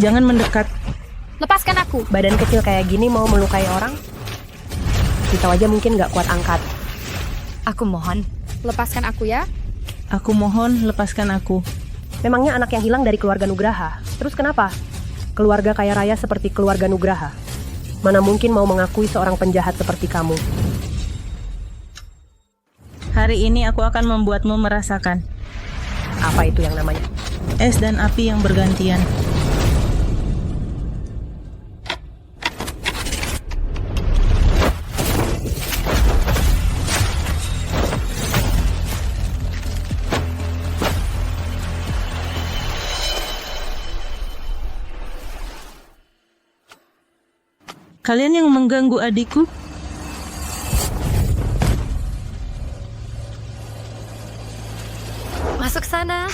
Jangan mendekat. Lepaskan aku. Badan kecil kayak gini mau melukai orang? Kita aja mungkin nggak kuat angkat. Aku mohon. Lepaskan aku ya. Aku mohon, lepaskan aku. Memangnya anak yang hilang dari keluarga Nugraha? Terus kenapa? Keluarga kaya raya seperti keluarga Nugraha. Mana mungkin mau mengakui seorang penjahat seperti kamu? Hari ini aku akan membuatmu merasakan Apa itu yang namanya? es dan api yang bergantian. Kalian yang mengganggu adikku? Masuk sana.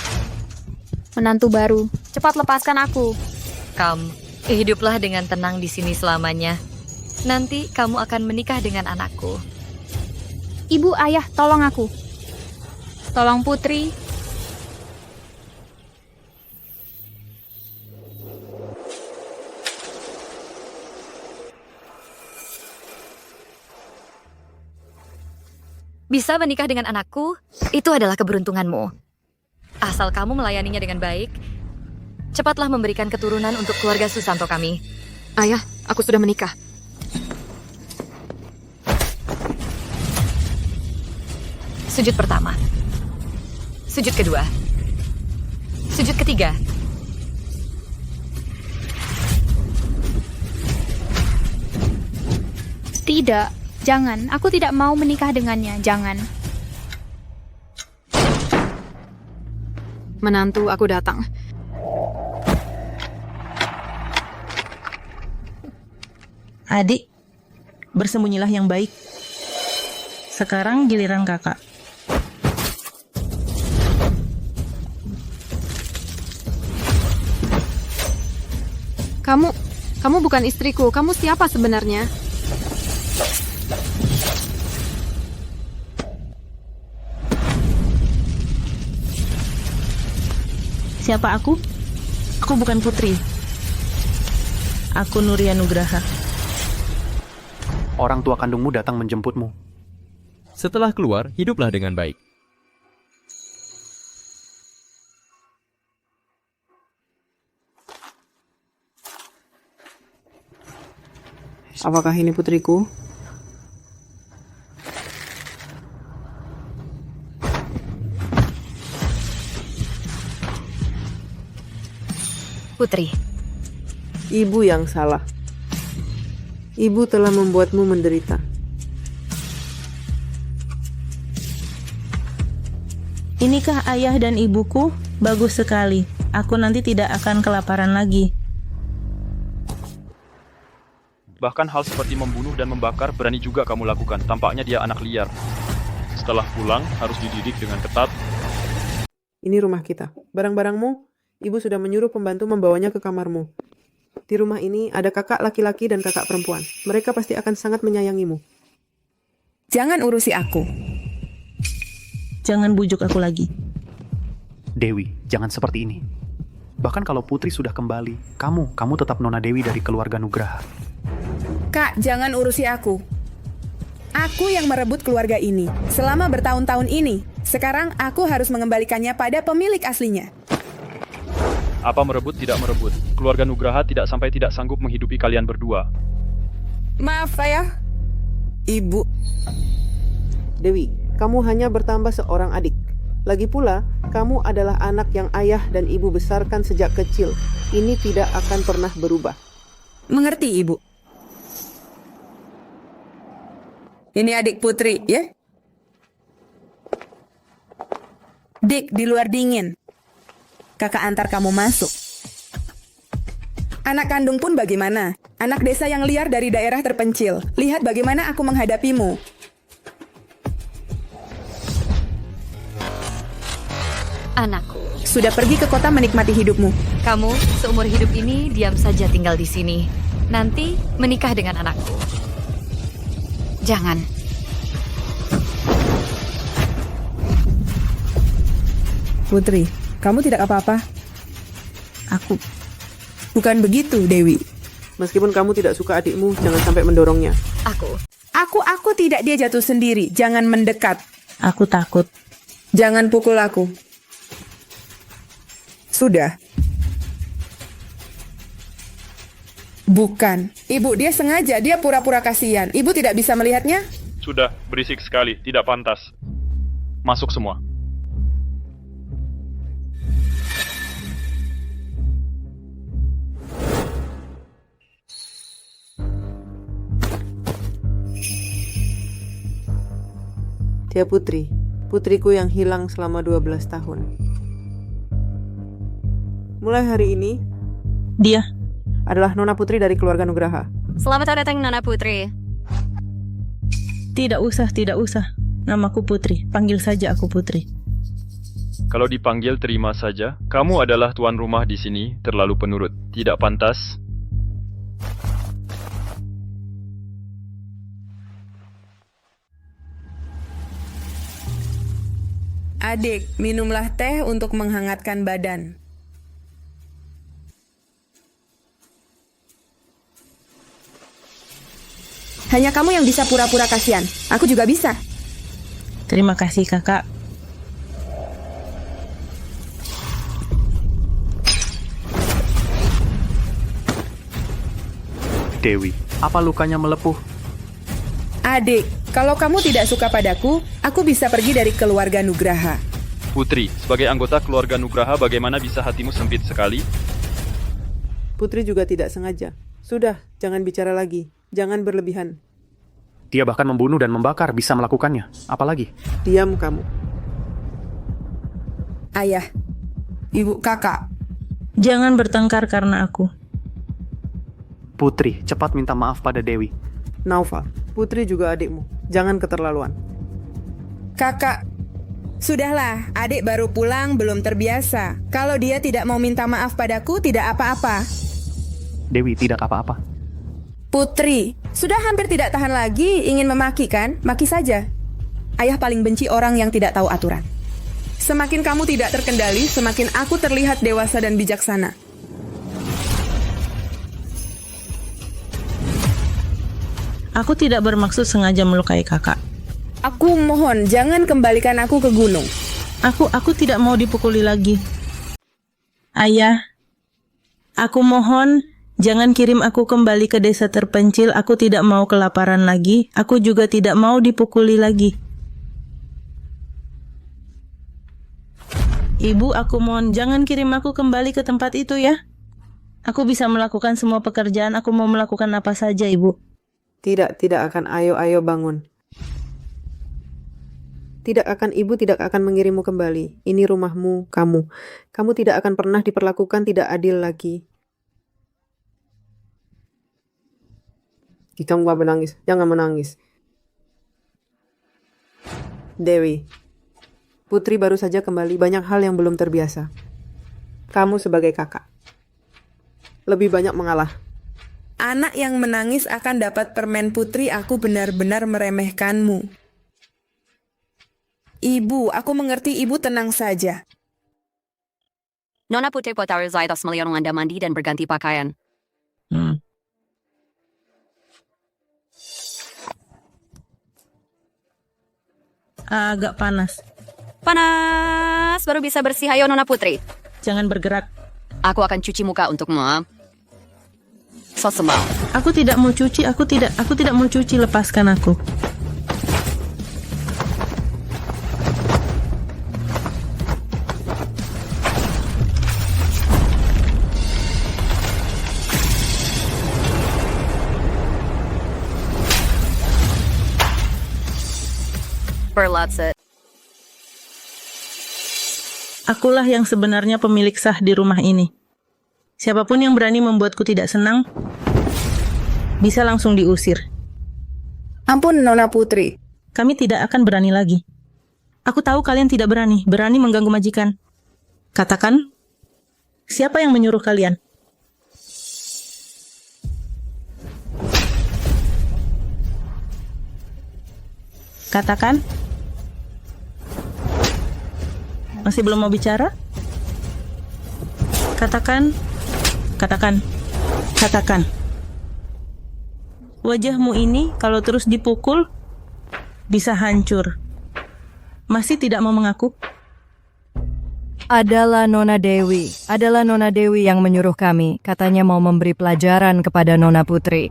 Menantu baru, cepat lepaskan aku. Kamu hiduplah dengan tenang di sini selamanya. Nanti kamu akan menikah dengan anakku. Ibu, ayah, tolong aku. Tolong Putri. Bisa menikah dengan anakku, itu adalah keberuntunganmu. Asal kamu melayaninya dengan baik, cepatlah memberikan keturunan untuk keluarga Susanto kami. Ayah, aku sudah menikah. Sujud pertama. Sujud kedua. Sujud ketiga. Tidak, jangan. Aku tidak mau menikah dengannya. Jangan. Menantu, aku datang. Adik, bersembunyilah yang baik. Sekarang giliran kakak. Kamu bukan istriku. Kamu siapa sebenarnya? Siapa aku? Aku bukan putri. Aku Nuria Nugraha. Orang tua kandungmu datang menjemputmu. Setelah keluar, hiduplah dengan baik. Apakah ini putriku? Putri, Ibu yang salah. Ibu telah membuatmu menderita. Inikah ayah dan ibuku? Bagus sekali. Aku nanti tidak akan kelaparan lagi. Bahkan hal seperti membunuh dan membakar berani juga kamu lakukan. Tampaknya dia anak liar. Setelah pulang, harus dididik dengan ketat. Ini rumah kita. Barang-barangmu, ibu sudah menyuruh pembantu membawanya ke kamarmu. Di rumah ini ada kakak laki-laki dan kakak perempuan. Mereka pasti akan sangat menyayangimu. Jangan urusi aku. Jangan bujuk aku lagi. Dewi, jangan seperti ini. Bahkan kalau Putri sudah kembali, kamu tetap Nona Dewi dari keluarga Nugraha. Kak, jangan urusi aku. Aku yang merebut keluarga ini selama bertahun-tahun ini. Sekarang aku harus mengembalikannya pada pemilik aslinya. Apa merebut tidak merebut? Keluarga Nugraha tidak sampai tidak sanggup menghidupi kalian berdua. Maaf, ayah. Ibu. Dewi, kamu hanya bertambah seorang adik. Lagi pula, kamu adalah anak yang ayah dan ibu besarkan sejak kecil. Ini tidak akan pernah berubah. Mengerti, Ibu? Ini adik Putri, ya? Dik, di luar dingin. Kakak antar kamu masuk. Anak kandung pun bagaimana? Anak desa yang liar dari daerah terpencil. Lihat bagaimana aku menghadapimu. anakku. Sudah pergi ke kota menikmati hidupmu. Kamu seumur hidup ini diam saja tinggal di sini. Nanti menikah dengan anakku. Jangan. Putri, kamu tidak apa-apa? Bukan begitu, Dewi. Meskipun kamu tidak suka adikmu, jangan sampai mendorongnya. Aku tidak, dia jatuh sendiri. Jangan mendekat. Aku takut. Jangan pukul aku. Sudah. Bukan. Ibu, dia sengaja. Dia pura-pura kasihan. Ibu tidak bisa melihatnya? Sudah, berisik sekali, tidak pantas. Masuk semua. Dia putri, putriku yang hilang selama 12 tahun. Mulai hari ini, Dia. adalah Nona Putri dari keluarga Nugraha. Selamat datang, Nona Putri. Tidak usah. Namaku Putri. Panggil saja aku Putri. Kalau dipanggil terima saja. Kamu adalah tuan rumah di sini, terlalu penurut. Tidak pantas. Adik, minumlah teh untuk menghangatkan badan. Hanya kamu yang bisa pura-pura kasihan. Aku juga bisa. Terima kasih, Kakak. Dewi, apa lukanya melepuh? Adik, kalau kamu tidak suka padaku, aku bisa pergi dari keluarga Nugraha. Putri, sebagai anggota keluarga Nugraha, bagaimana bisa hatimu sempit sekali? Putri juga tidak sengaja. Sudah, jangan bicara lagi. Jangan berlebihan. Dia bahkan membunuh dan membakar, bisa melakukannya. Apalagi? Diam kamu. Ayah, ibu, kakak. Jangan bertengkar karena aku. Putri, cepat minta maaf pada Dewi. Naufal, Putri juga adikmu. Jangan keterlaluan. Kakak, sudahlah, adik baru pulang, belum terbiasa. Kalau dia tidak mau minta maaf padaku, tidak apa-apa. Dewi, tidak apa-apa. Putri, sudah hampir tidak tahan lagi, ingin memaki kan? Maki saja. Ayah paling benci orang yang tidak tahu aturan. Semakin kamu tidak terkendali, semakin aku terlihat dewasa dan bijaksana. Aku tidak bermaksud sengaja melukai kakak. Aku mohon, jangan kembalikan aku ke gunung. Aku tidak mau dipukuli lagi. Ayah, aku mohon, jangan kirim aku kembali ke desa terpencil. Aku tidak mau kelaparan lagi. Aku juga tidak mau dipukuli lagi. Ibu, aku mohon, jangan kirim aku kembali ke tempat itu ya. Aku bisa melakukan semua pekerjaan. Aku mau melakukan apa saja, Ibu. Tidak akan. Ayo bangun. Ibu tidak akan mengirimmu kembali. Ini rumahmu, kamu. Kamu tidak akan pernah diperlakukan tidak adil lagi. Kamu gak menangis. Jangan menangis. Dewi, Putri baru saja kembali. Banyak hal yang belum terbiasa. Kamu sebagai kakak lebih banyak mengalah. Anak yang menangis akan dapat permen Putri. Aku benar-benar meremehkanmu. Ibu, aku mengerti. Ibu tenang saja. Nona Putri Potari Zaitos melihat Anda mandi dan berganti pakaian. Agak panas. Panas, baru bisa bersih. Ayo Nona Putri. Jangan bergerak. Aku akan cuci muka untukmu. Sosemau. Aku tidak mau cuci. Aku tidak mau cuci. Lepaskan aku. Berlatset. Akulah yang sebenarnya pemilik sah di rumah ini. Siapapun yang berani membuatku tidak senang, bisa langsung diusir. Ampun, Nona Putri. Kami tidak akan berani lagi. Aku tahu kalian tidak berani mengganggu majikan. Katakan, siapa yang menyuruh kalian? Katakan. Masih belum mau bicara? Katakan. Katakan. Katakan. Wajahmu ini kalau terus dipukul bisa hancur. Masih tidak mau mengaku? Adalah Nona Dewi. Adalah Nona Dewi yang menyuruh kami. Katanya mau memberi pelajaran kepada Nona Putri.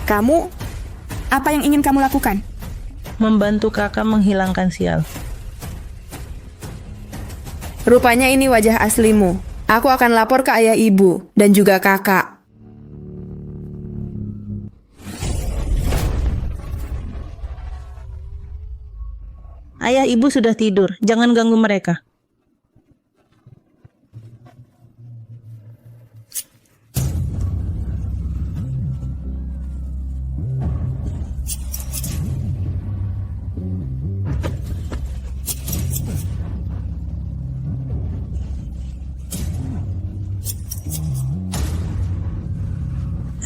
Kamu, apa yang ingin kamu lakukan? Membantu kakak menghilangkan sial. Rupanya ini wajah aslimu. Aku akan lapor ke ayah ibu dan juga kakak. Ayah ibu sudah tidur, jangan ganggu mereka.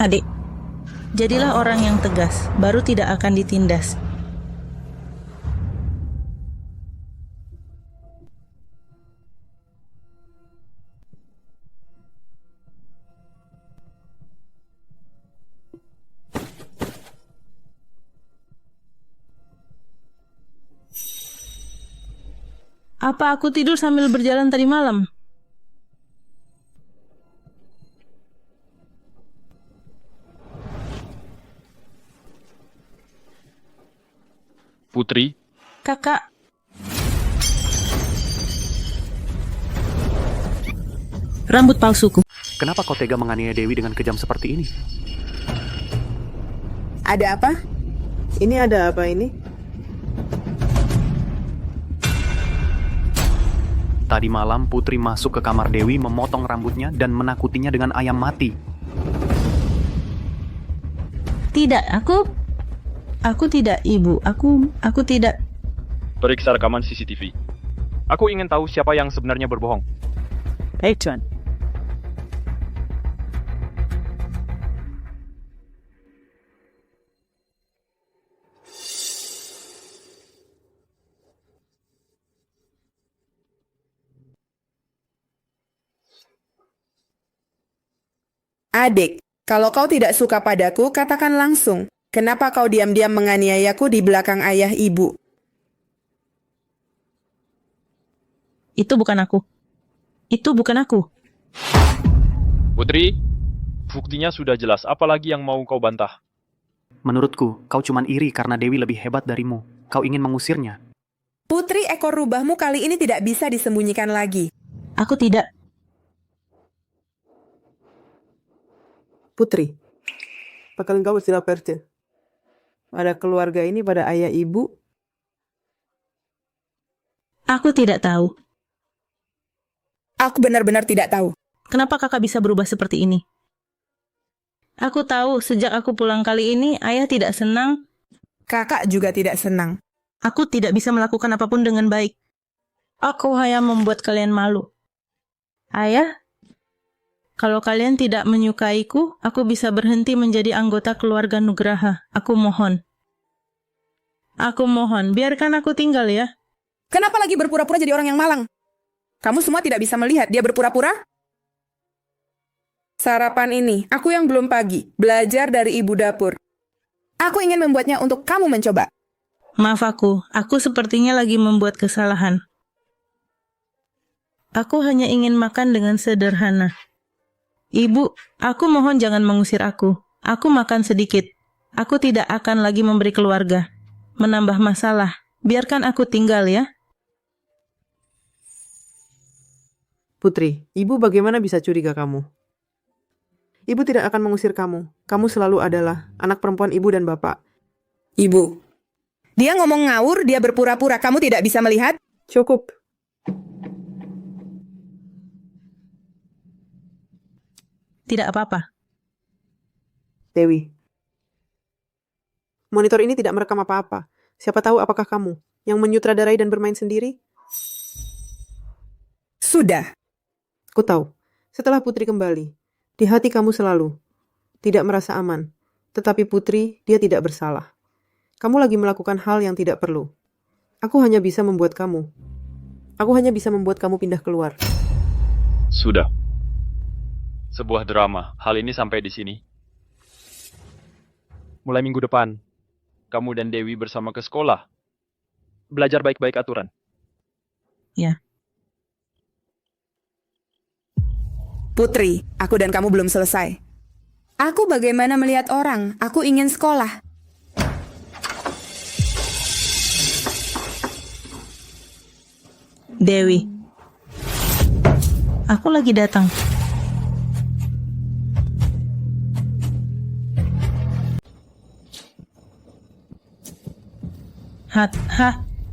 Adik, jadilah orang yang tegas, baru tidak akan ditindas. Apa aku tidur sambil berjalan tadi malam? Putri, Kakak. Rambut palsuku. Kenapa kau tega menganiaya Dewi dengan kejam seperti ini? Ada apa? Ini ada apa ini? Tadi malam Putri masuk ke kamar Dewi, memotong rambutnya dan menakutinya dengan ayam mati. Tidak, aku tidak, Ibu. Aku tidak. periksa rekaman CCTV. Aku ingin tahu siapa yang sebenarnya berbohong. Baik, Tuan. Adik, kalau kau tidak suka padaku, katakan langsung. Kenapa kau diam-diam menganiayaku di belakang ayah ibu? Itu bukan aku. Itu bukan aku. Putri, buktinya sudah jelas. Apalagi yang mau kau bantah? Menurutku, kau cuman iri karena Dewi lebih hebat darimu. Kau ingin mengusirnya. Putri ekor rubahmu kali ini tidak bisa disembunyikan lagi. Aku tidak. Putri, apakah engkau tidak percaya pada keluarga ini, pada ayah ibu? Aku tidak tahu. Aku benar-benar tidak tahu. Kenapa kakak bisa berubah seperti ini? Aku tahu sejak aku pulang kali ini, ayah tidak senang. Kakak juga tidak senang. Aku tidak bisa melakukan apapun dengan baik. Aku hanya membuat kalian malu. Ayah, kalau kalian tidak menyukaiku, aku bisa berhenti menjadi anggota keluarga Nugraha. Aku mohon. Aku mohon, biarkan aku tinggal ya. Kenapa lagi berpura-pura jadi orang yang malang? Kamu semua tidak bisa melihat dia berpura-pura? Sarapan ini, aku yang belum pagi, belajar dari ibu dapur. Aku ingin membuatnya untuk kamu mencoba. Maaf aku sepertinya lagi membuat kesalahan. Aku hanya ingin makan dengan sederhana. Ibu, aku mohon jangan mengusir aku. Aku makan sedikit. Aku tidak akan lagi memberi keluarga. Menambah masalah. Biarkan aku tinggal ya. Putri, ibu bagaimana bisa curiga kamu? Ibu tidak akan mengusir kamu. Kamu selalu adalah anak perempuan ibu dan bapak. Ibu, dia ngomong ngawur, dia berpura-pura. Kamu tidak bisa melihat? Cukup. Tidak apa-apa. Dewi, monitor ini tidak merekam apa-apa. Siapa tahu apakah kamu yang menyutradarai dan bermain sendiri? Sudah. Aku tahu, setelah Putri kembali, di hati kamu selalu tidak merasa aman. Tetapi Putri, dia tidak bersalah. Kamu lagi melakukan hal yang tidak perlu. Aku hanya bisa membuat kamu pindah keluar. Sudah. Sebuah drama. Hal ini sampai di sini. Mulai minggu depan, kamu dan Dewi bersama ke sekolah. Belajar baik-baik aturan. Ya. Putri, aku dan kamu belum selesai. Aku bagaimana melihat orang? Aku ingin sekolah. Dewi. Aku lagi datang.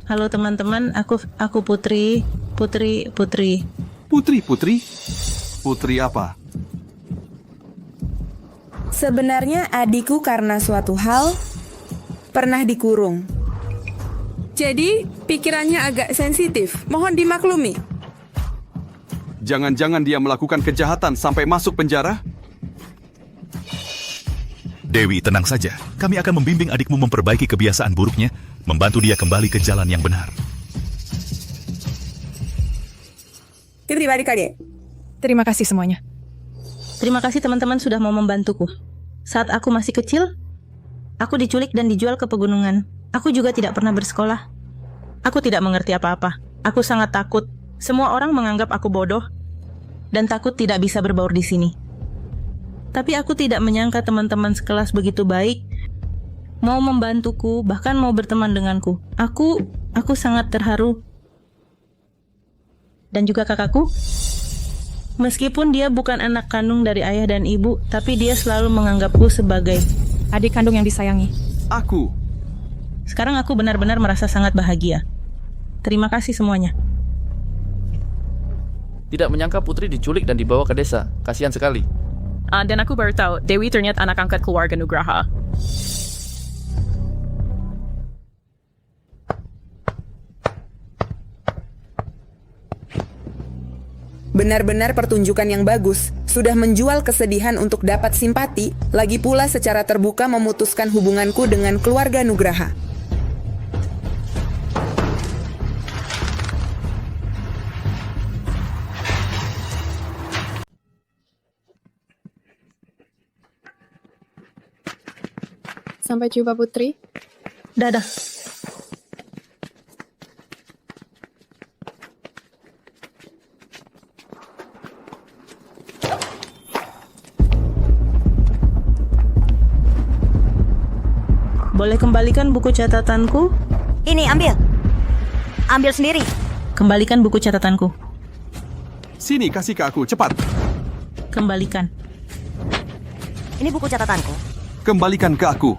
Halo teman-teman, aku Putri. Putri apa? Sebenarnya adikku karena suatu hal pernah dikurung. Jadi, pikirannya agak sensitif. Mohon dimaklumi. Jangan-jangan dia melakukan kejahatan sampai masuk penjara? Dewi, tenang saja. Kami akan membimbing adikmu memperbaiki kebiasaan buruknya, membantu dia kembali ke jalan yang benar. Terima kasih semuanya. Terima kasih teman-teman sudah mau membantuku. Saat aku masih kecil, aku diculik dan dijual ke pegunungan. Aku juga tidak pernah bersekolah. Aku tidak mengerti apa-apa. Aku sangat takut. Semua orang menganggap aku bodoh dan takut tidak bisa berbaur di sini. Tapi aku tidak menyangka teman-teman sekelas begitu baik, mau membantuku, bahkan mau berteman denganku. Aku sangat terharu. Dan juga kakakku, meskipun dia bukan anak kandung dari ayah dan ibu, tapi dia selalu menganggapku sebagai adik kandung yang disayangi. Aku. Sekarang aku benar-benar merasa sangat bahagia. Terima kasih semuanya. Tidak menyangka Putri diculik dan dibawa ke desa. Kasihan sekali. Dan aku baru tahu, Dewi ternyata anak angkat keluarga Nugraha. Benar-benar pertunjukan yang bagus. Sudah menjual kesedihan untuk dapat simpati, lagi pula secara terbuka memutuskan hubunganku dengan keluarga Nugraha. Sampai jumpa, Putri. Dadah. Boleh kembalikan buku catatanku? Ini, ambil. Ambil sendiri. Kembalikan buku catatanku. Sini, kasih ke aku, cepat. Kembalikan. Ini buku catatanku. Kembalikan ke aku.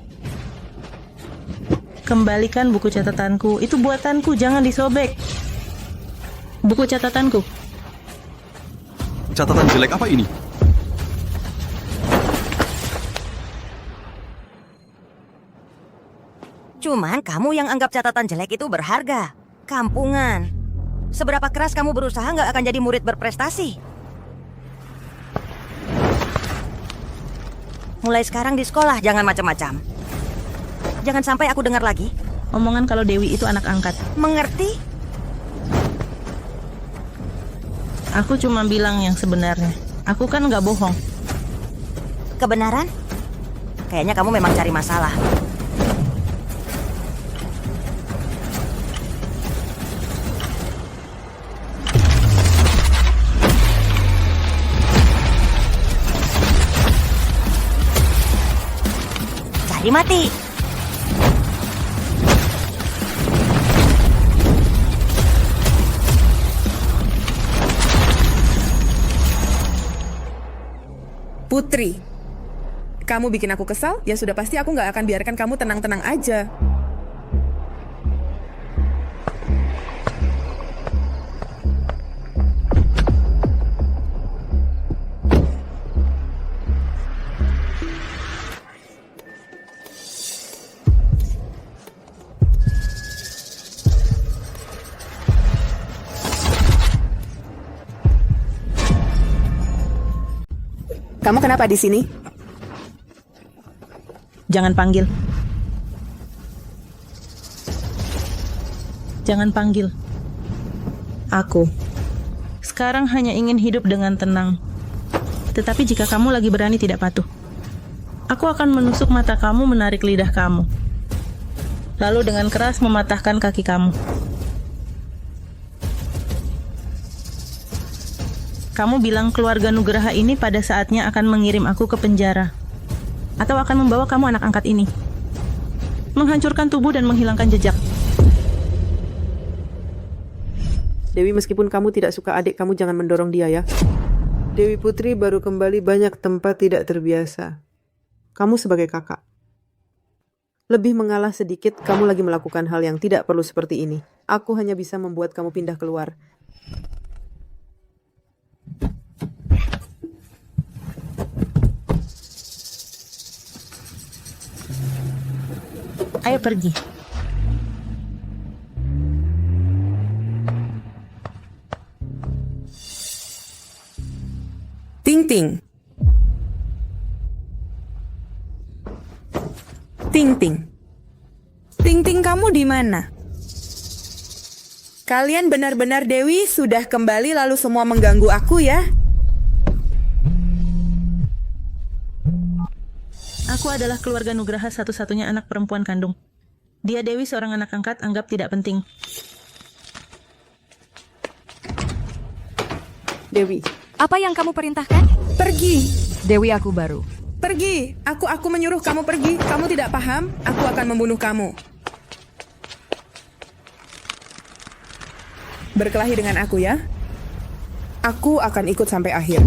Kembalikan buku catatanku. Itu buatanku, jangan disobek. Buku catatanku. Catatan jelek apa ini? Cuman kamu yang anggap catatan jelek itu berharga. Kampungan. Seberapa keras kamu berusaha nggak akan jadi murid berprestasi. Mulai sekarang di sekolah jangan macam-macam. Jangan sampai aku dengar lagi omongan kalau Dewi itu anak angkat. Mengerti? Aku cuma bilang yang sebenarnya. Aku kan nggak bohong. Kebenaran? Kayaknya kamu memang cari masalah. Cari mati. Putri, kamu bikin aku kesal? Ya sudah pasti aku nggak akan biarkan kamu tenang-tenang aja. Kamu kenapa di sini? Jangan panggil. Jangan panggil. Aku sekarang hanya ingin hidup dengan tenang. Tetapi jika kamu lagi berani tidak patuh, aku akan menusuk mata kamu, menarik lidah kamu, lalu dengan keras mematahkan kaki kamu. Kamu bilang keluarga Nugraha ini pada saatnya akan mengirim aku ke penjara, atau akan membawa kamu anak angkat ini, menghancurkan tubuh dan menghilangkan jejak. Dewi, meskipun kamu tidak suka adik kamu, jangan mendorong dia ya. Dewi Putri baru kembali, banyak tempat tidak terbiasa. Kamu sebagai kakak lebih mengalah sedikit, kamu lagi melakukan hal yang tidak perlu seperti ini. Aku hanya bisa membuat kamu pindah keluar. Ayo pergi. Ting Ting. Ting Ting. Ting Ting, kamu di mana? Kalian benar-benar Dewi sudah kembali lalu semua mengganggu aku ya? Aku adalah keluarga Nugraha, satu-satunya anak perempuan kandung. Dia Dewi, seorang anak angkat, anggap tidak penting. Dewi. Apa yang kamu perintahkan? Pergi. Dewi, aku baru. Pergi. Aku menyuruh kamu pergi. Kamu tidak paham? Aku akan membunuh kamu. Berkelahi dengan aku ya. Aku akan ikut sampai akhir.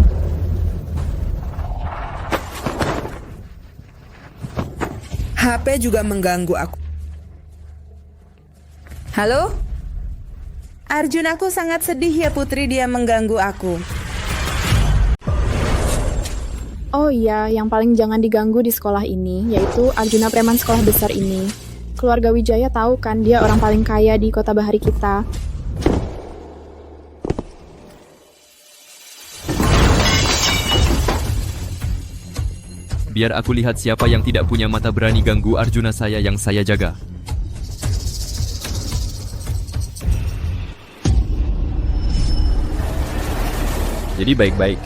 HP juga mengganggu aku. Halo? Arjun, aku sangat sedih ya Putri, dia mengganggu aku. Oh iya, yang paling jangan diganggu di sekolah ini, yaitu Arjuna preman sekolah besar ini. Keluarga Wijaya tahu kan, dia orang paling kaya di kota Bahari kita. Biar aku lihat siapa yang tidak punya mata berani ganggu Arjuna saya yang saya jaga. Jadi baik-baik.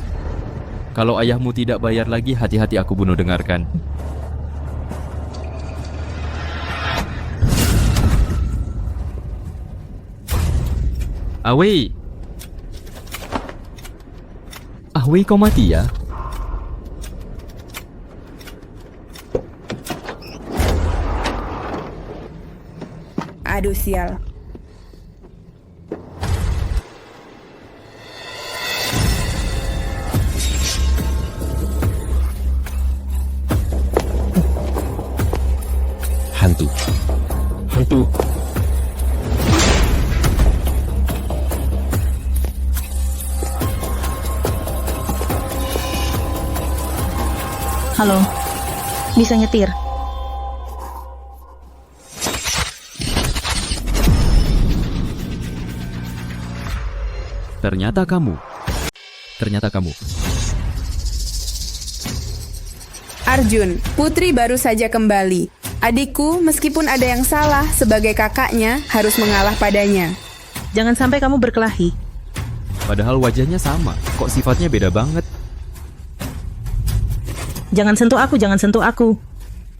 Kalau ayahmu tidak bayar lagi, hati-hati aku bunuh, dengarkan. Awei. Awei, kau mati ya? Aduh, sial. Hantu. Hantu. Halo, bisa nyetir? Ternyata kamu. Arjun, Putri baru saja kembali. Adikku, meskipun ada yang salah, sebagai kakaknya harus mengalah padanya. Jangan sampai kamu berkelahi. Padahal wajahnya sama, kok sifatnya beda banget. Jangan sentuh aku.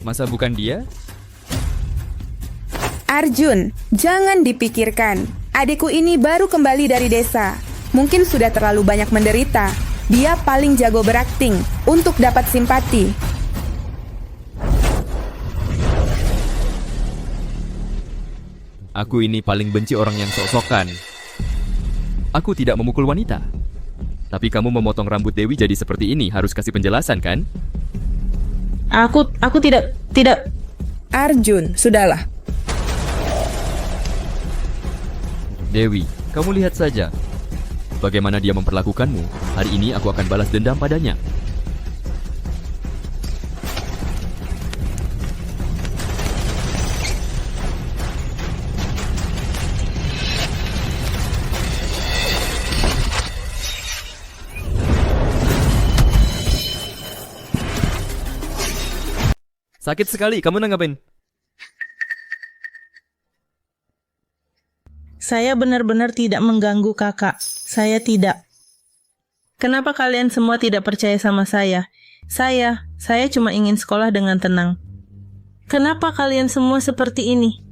Masa bukan dia? Arjun, jangan dipikirkan. Adikku ini baru kembali dari desa. Mungkin sudah terlalu banyak menderita. Dia paling jago berakting untuk dapat simpati. Aku ini paling benci orang yang sok-sokan. Aku tidak memukul wanita. Tapi kamu memotong rambut Dewi jadi seperti ini, harus kasih penjelasan kan? Aku tidak. Arjun, sudahlah. Dewi, kamu lihat saja bagaimana dia memperlakukanmu. Hari ini aku akan balas dendam padanya. Sakit sekali, kamu nanggapin. Saya benar-benar tidak mengganggu kakak. Saya tidak. Kenapa kalian semua tidak percaya sama saya? Saya cuma ingin sekolah dengan tenang. Kenapa kalian semua seperti ini?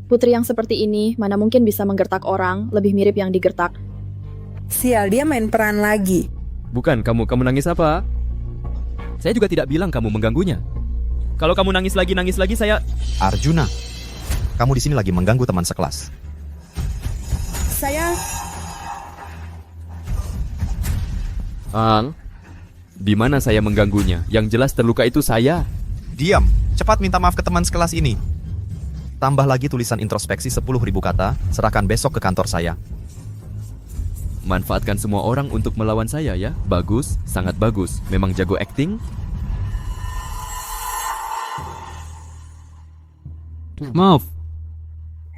Putri yang seperti ini mana mungkin bisa menggertak orang, lebih mirip yang digertak. Sial, dia main peran lagi. Bukan, kamu nangis apa? Saya juga tidak bilang kamu mengganggunya. Kalau kamu nangis lagi, saya... Arjuna, kamu di sini lagi mengganggu teman sekelas. Saya... Di mana saya mengganggunya? Yang jelas terluka itu saya. Diam, cepat minta maaf ke teman sekelas ini. Tambah lagi tulisan introspeksi 10.000 kata, serahkan besok ke kantor saya. Manfaatkan semua orang untuk melawan saya ya. Bagus, sangat bagus. Memang jago acting. Maaf.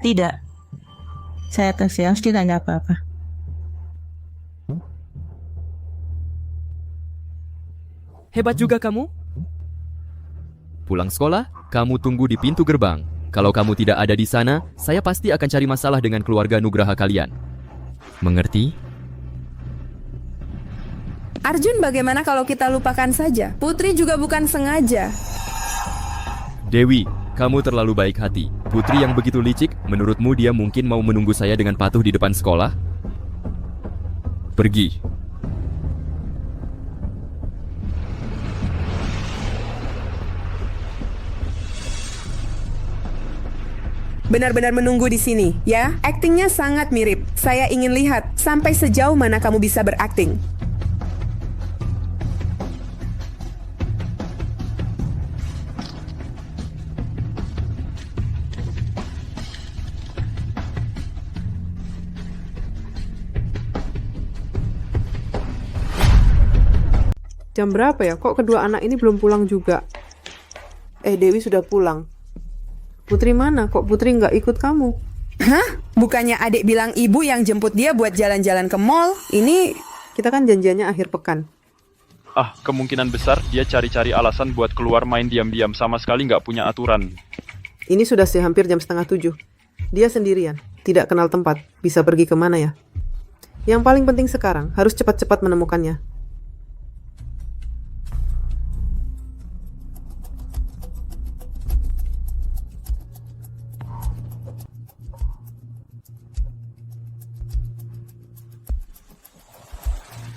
Tidak. Saya tersiang, tidak ada apa-apa. Hebat juga kamu. Pulang sekolah, kamu tunggu di pintu gerbang. Kalau kamu tidak ada di sana, saya pasti akan cari masalah dengan keluarga Nugraha kalian. Mengerti? Arjun, bagaimana kalau kita lupakan saja? Putri juga bukan sengaja. Dewi, kamu terlalu baik hati. Putri yang begitu licik, menurutmu dia mungkin mau menunggu saya dengan patuh di depan sekolah? Pergi. Benar-benar menunggu di sini, ya? Aktingnya sangat mirip. Saya ingin lihat sampai sejauh mana kamu bisa berakting. Jam berapa ya? Kok kedua anak ini belum pulang juga? Dewi sudah pulang. Putri mana? Kok Putri nggak ikut kamu? Hah? Bukannya adik bilang ibu yang jemput dia buat jalan-jalan ke mall? Ini... Kita kan janjiannya akhir pekan. Kemungkinan besar dia cari-cari alasan buat keluar main diam-diam, sama sekali nggak punya aturan. Ini sudah hampir jam 6:30. Dia sendirian, tidak kenal tempat. Bisa pergi kemana ya? Yang paling penting sekarang, harus cepat-cepat menemukannya.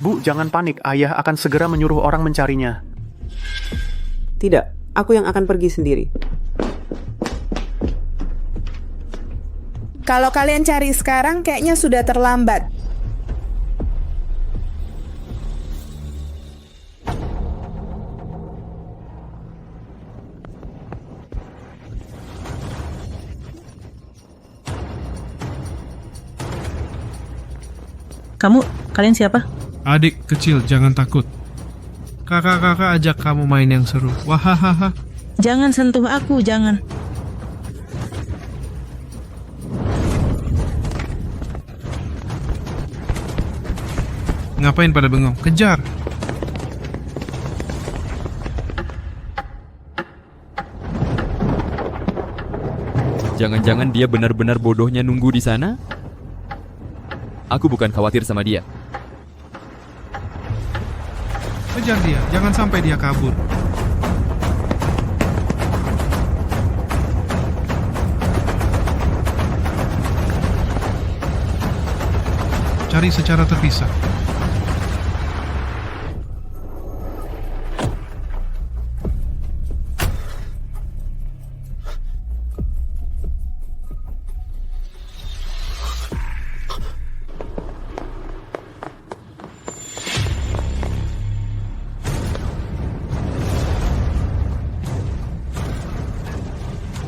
Bu, jangan panik. Ayah akan segera menyuruh orang mencarinya. Tidak, aku yang akan pergi sendiri. Kalau kalian cari sekarang, kayaknya sudah terlambat. Kalian siapa? Adik kecil, jangan takut. Kakak-kakak ajak kamu main yang seru. Wahahaha. Jangan sentuh aku, jangan. Ngapain pada bengong? Kejar. Jangan-jangan dia benar-benar bodohnya nunggu di sana? Aku bukan khawatir sama dia. Kejar dia, jangan sampai dia kabur. Cari secara terpisah.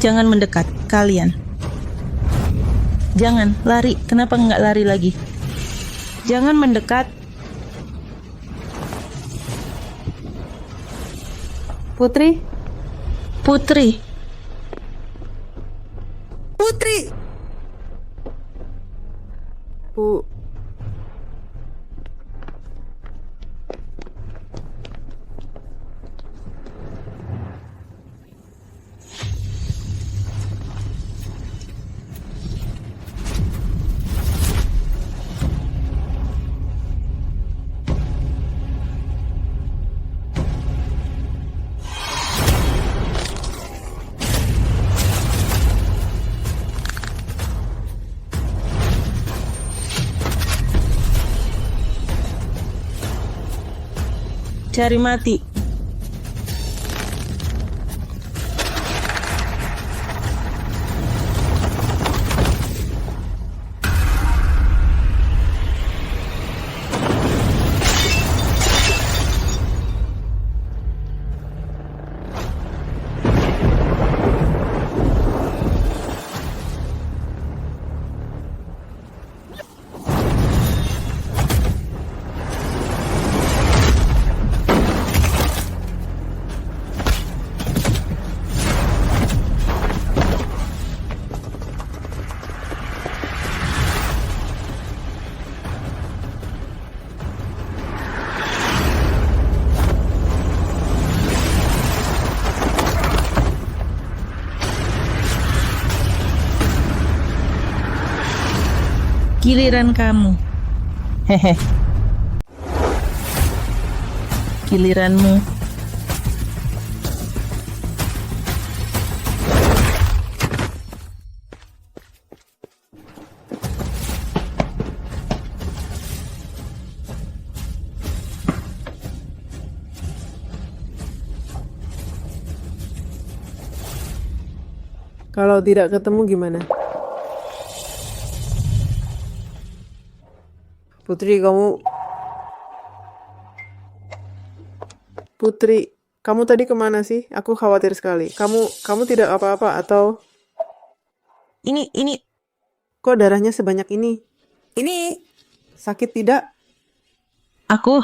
Jangan mendekat, kalian. Jangan, lari. Kenapa nggak lari lagi? Jangan mendekat. Putri? Putri. Putri! Cari mati. Giliran kamu. Hehe. Giliranmu. Kalau tidak ketemu gimana? Putri, kamu tadi kemana sih? Aku khawatir sekali. Kamu tidak apa-apa atau? Ini. Kok darahnya sebanyak ini? Ini. Sakit tidak? Aku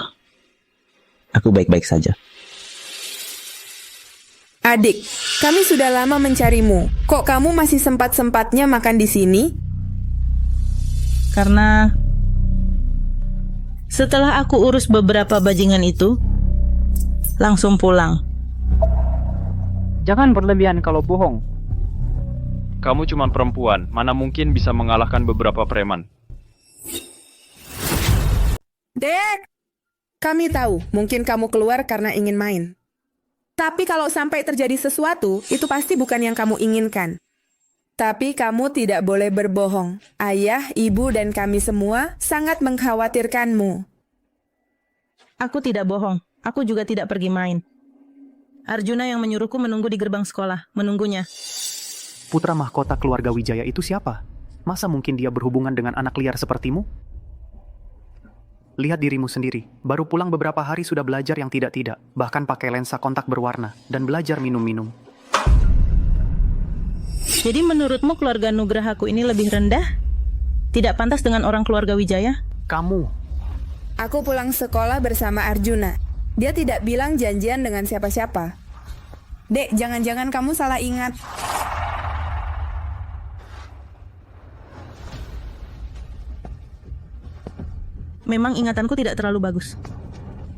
baik-baik saja. Adik, kami sudah lama mencarimu. Kok kamu masih sempat-sempatnya makan di sini? Karena setelah aku urus beberapa bajingan itu, langsung pulang. Jangan berlebihan kalau bohong. Kamu cuma perempuan, mana mungkin bisa mengalahkan beberapa preman. Dek, kami tahu mungkin kamu keluar karena ingin main. Tapi kalau sampai terjadi sesuatu, itu pasti bukan yang kamu inginkan. Tapi kamu tidak boleh berbohong. Ayah, ibu, dan kami semua sangat mengkhawatirkanmu. Aku tidak bohong. Aku juga tidak pergi main. Arjuna yang menyuruhku menunggu di gerbang sekolah. Menunggunya. Putra mahkota keluarga Wijaya itu siapa? Masa mungkin dia berhubungan dengan anak liar sepertimu? Lihat dirimu sendiri. Baru pulang beberapa hari sudah belajar yang tidak-tidak. Bahkan pakai lensa kontak berwarna. Dan belajar minum-minum. Jadi menurutmu keluarga Nugrahaku ini lebih rendah? Tidak pantas dengan orang keluarga Wijaya? Kamu. Aku pulang sekolah bersama Arjuna. Dia tidak bilang janjian dengan siapa-siapa. Dek, jangan-jangan kamu salah ingat. Memang ingatanku tidak terlalu bagus.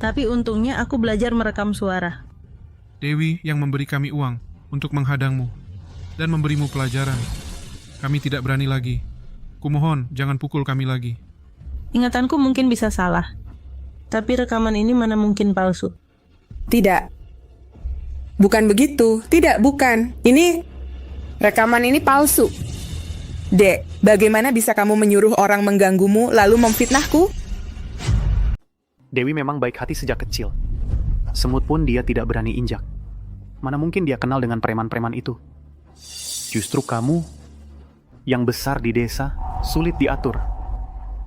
Tapi untungnya aku belajar merekam suara. Dewi yang memberi kami uang untuk menghadangmu dan memberimu pelajaran. Kami tidak berani lagi. Kumohon, jangan pukul kami lagi. Ingatanku mungkin bisa salah. Tapi rekaman ini mana mungkin palsu? Tidak. Bukan begitu. Tidak, bukan. Rekaman ini palsu. Dek, bagaimana bisa kamu menyuruh orang mengganggumu lalu memfitnahku? Dewi memang baik hati sejak kecil. Semut pun dia tidak berani injak. Mana mungkin dia kenal dengan preman-preman itu? Justru kamu yang besar di desa, sulit diatur.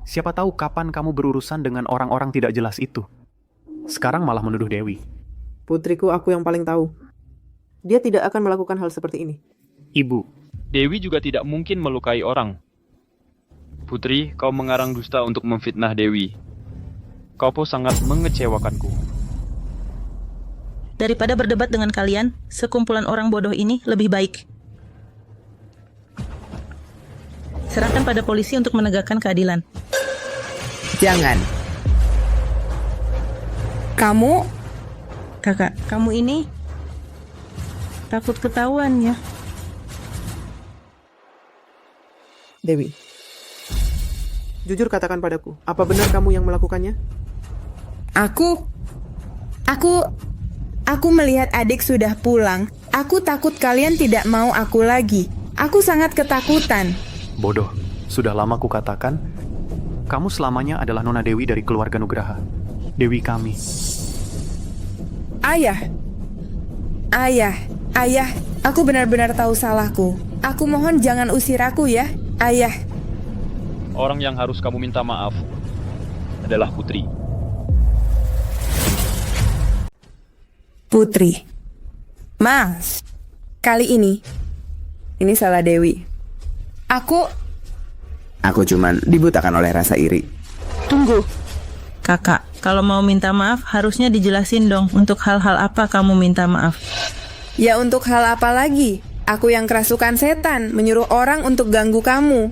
Siapa tahu kapan kamu berurusan dengan orang-orang tidak jelas itu. Sekarang malah menuduh Dewi. Putriku, aku yang paling tahu. Dia tidak akan melakukan hal seperti ini. Ibu. Dewi juga tidak mungkin melukai orang. Putri, kau mengarang dusta untuk memfitnah Dewi. Kau pun sangat mengecewakanku. Daripada berdebat dengan kalian, sekumpulan orang bodoh ini lebih baik. Serahkan pada polisi untuk menegakkan keadilan. Jangan. Kamu? Kakak, kamu ini takut ketahuan ya? Dewi, jujur katakan padaku, apa benar kamu yang melakukannya? Aku melihat adik sudah pulang. Aku takut kalian tidak mau aku lagi. Aku sangat ketakutan. Bodoh, sudah lama ku katakan, kamu selamanya adalah Nona Dewi dari keluarga Nugraha. Dewi kami. Ayah. Ayah, aku benar-benar tahu salahku. Aku mohon jangan usir aku ya, Ayah. Orang yang harus kamu minta maaf adalah Putri. Putri. Mas, kali ini salah Dewi. Aku cuman dibutakan oleh rasa iri. Tunggu. Kakak, kalau mau minta maaf harusnya dijelasin dong untuk hal-hal apa kamu minta maaf. Ya untuk hal apa lagi? Aku yang kerasukan setan, menyuruh orang untuk ganggu kamu.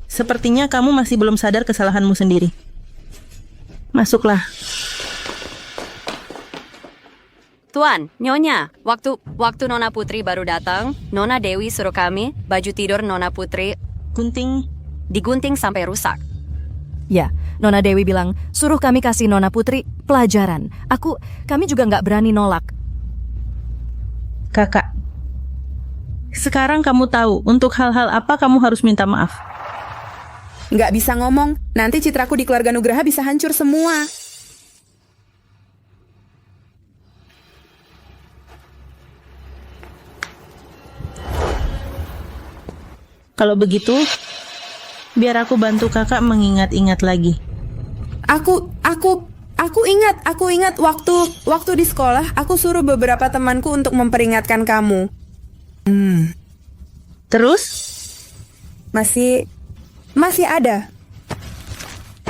Sepertinya kamu masih belum sadar kesalahanmu sendiri. Masuklah. Tuan, Nyonya, waktu Nona Putri baru datang, Nona Dewi suruh kami baju tidur Nona Putri digunting sampai rusak. Ya, Nona Dewi bilang, suruh kami kasih Nona Putri pelajaran. Kami juga nggak berani nolak. Kakak, sekarang kamu tahu untuk hal-hal apa kamu harus minta maaf. Nggak bisa ngomong, nanti citraku di keluarga Nugraha bisa hancur semua. Kalau begitu, biar aku bantu kakak mengingat-ingat lagi. Aku ingat waktu di sekolah aku suruh beberapa temanku untuk memperingatkan kamu. Terus? Masih ada.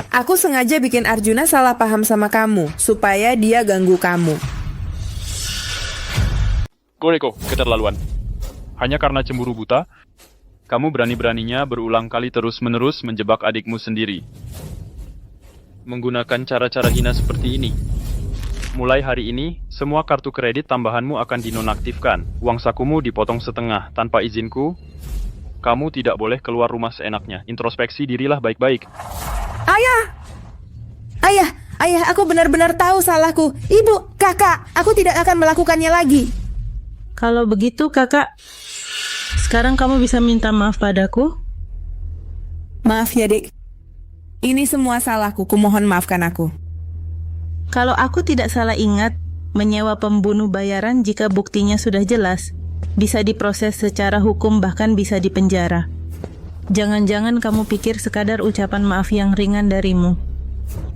Aku sengaja bikin Arjuna salah paham sama kamu supaya dia ganggu kamu. Koreko, keterlaluan. Hanya karena cemburu buta, kamu berani-beraninya berulang kali terus-menerus menjebak adikmu sendiri. Menggunakan cara-cara hina seperti ini. Mulai hari ini, semua kartu kredit tambahanmu akan dinonaktifkan. Uang sakumu dipotong setengah tanpa izinku. Kamu tidak boleh keluar rumah seenaknya. Introspeksi dirilah baik-baik. Ayah, aku benar-benar tahu salahku. Ibu, kakak, aku tidak akan melakukannya lagi. Kalau begitu kakak, sekarang kamu bisa minta maaf padaku? Maaf ya, Dek. Ini semua salahku, kumohon maafkan aku. Kalau aku tidak salah ingat, menyewa pembunuh bayaran jika buktinya sudah jelas, bisa diproses secara hukum bahkan bisa dipenjara. Jangan-jangan kamu pikir sekadar ucapan maaf yang ringan darimu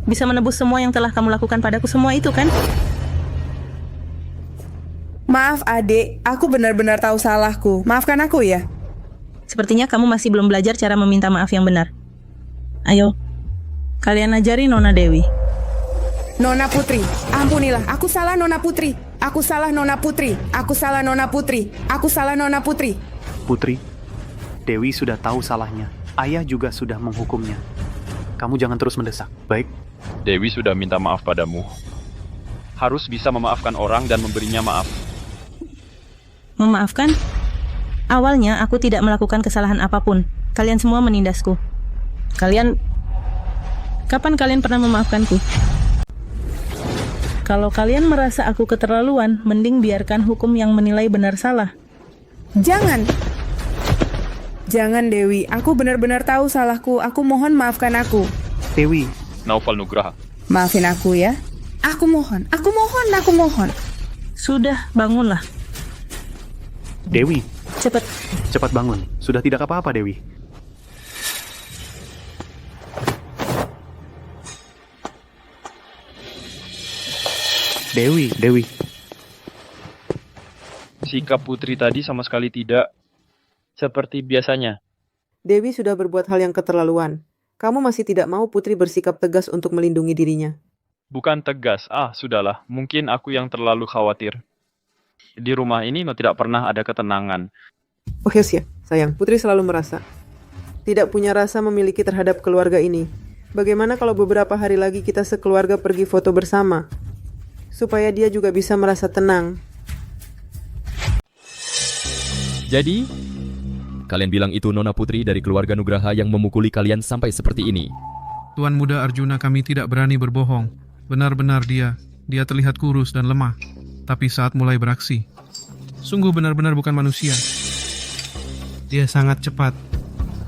bisa menebus semua yang telah kamu lakukan padaku semua itu kan? Maaf adik, aku benar-benar tahu salahku. Maafkan aku ya. Sepertinya kamu masih belum belajar cara meminta maaf yang benar. Ayo, kalian ajari Nona Dewi. Nona Putri, ampunilah. Aku salah Nona Putri. Aku salah Nona Putri. Aku salah Nona Putri. Aku salah Nona Putri. Putri, Dewi sudah tahu salahnya. Ayah juga sudah menghukumnya. Kamu jangan terus mendesak, baik? Dewi sudah minta maaf padamu. Harus bisa memaafkan orang dan memberinya maaf. Memaafkan? Awalnya aku tidak melakukan kesalahan apapun. Kalian semua menindasku. Kapan kalian pernah memaafkanku? Kalau kalian merasa aku keterlaluan, mending biarkan hukum yang menilai benar salah. Jangan Dewi, aku benar-benar tahu salahku. Aku mohon maafkan aku. Dewi. Naufal Nugraha. Maafin aku ya. Aku mohon. Sudah, bangunlah. Dewi. Cepat bangun. Sudah tidak apa-apa, Dewi. Dewi. Sikap Putri tadi sama sekali tidak seperti biasanya. Dewi sudah berbuat hal yang keterlaluan. Kamu masih tidak mau Putri bersikap tegas untuk melindungi dirinya. Bukan tegas, sudahlah. Mungkin aku yang terlalu khawatir. Di rumah ini tidak pernah ada ketenangan. Oh ya, sayang, Putri selalu merasa tidak punya rasa memiliki terhadap keluarga ini. Bagaimana kalau beberapa hari lagi kita sekeluarga pergi foto bersama? Supaya dia juga bisa merasa tenang. Jadi, kalian bilang itu Nona Putri dari keluarga Nugraha yang memukuli kalian sampai seperti ini. Tuan Muda Arjuna, kami tidak berani berbohong. Benar-benar dia terlihat kurus dan lemah. Tapi saat mulai beraksi, sungguh benar-benar bukan manusia. Dia sangat cepat.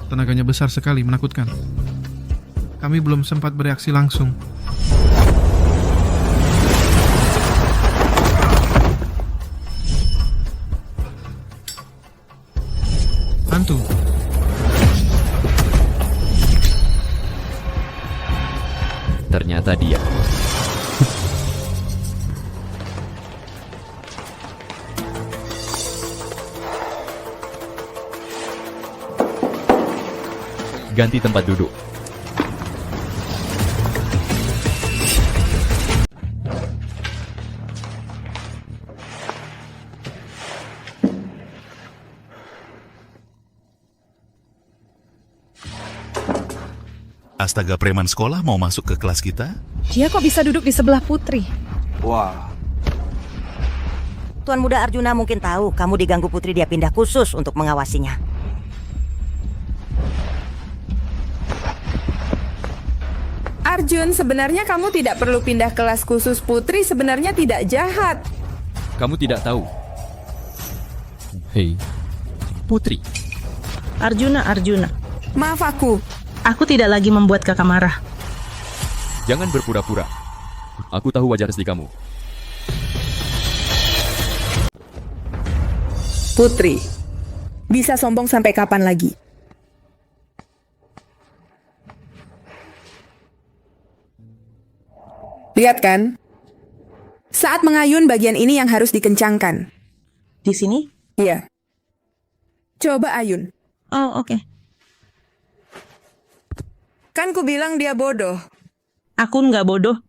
Tenaganya besar sekali, menakutkan. Kami belum sempat bereaksi langsung. Ganti tempat duduk. Astaga, preman sekolah mau masuk ke kelas kita? Dia kok bisa duduk di sebelah Putri? Wah. Tuan Muda Arjuna mungkin tahu kamu diganggu Putri, dia pindah khusus untuk mengawasinya. Arjun, sebenarnya kamu tidak perlu pindah kelas khusus. Putri sebenarnya tidak jahat. Kamu tidak tahu. Hei, Putri. Arjuna. Maaf aku. Aku tidak lagi membuat kakak marah. Jangan berpura-pura. Aku tahu wajah resmi kamu. Putri, bisa sombong sampai kapan lagi? Lihat kan? Saat mengayun bagian ini yang harus dikencangkan. Di sini? Iya. Coba ayun. Oh, oke. Kan ku bilang dia bodoh. Aku nggak bodoh.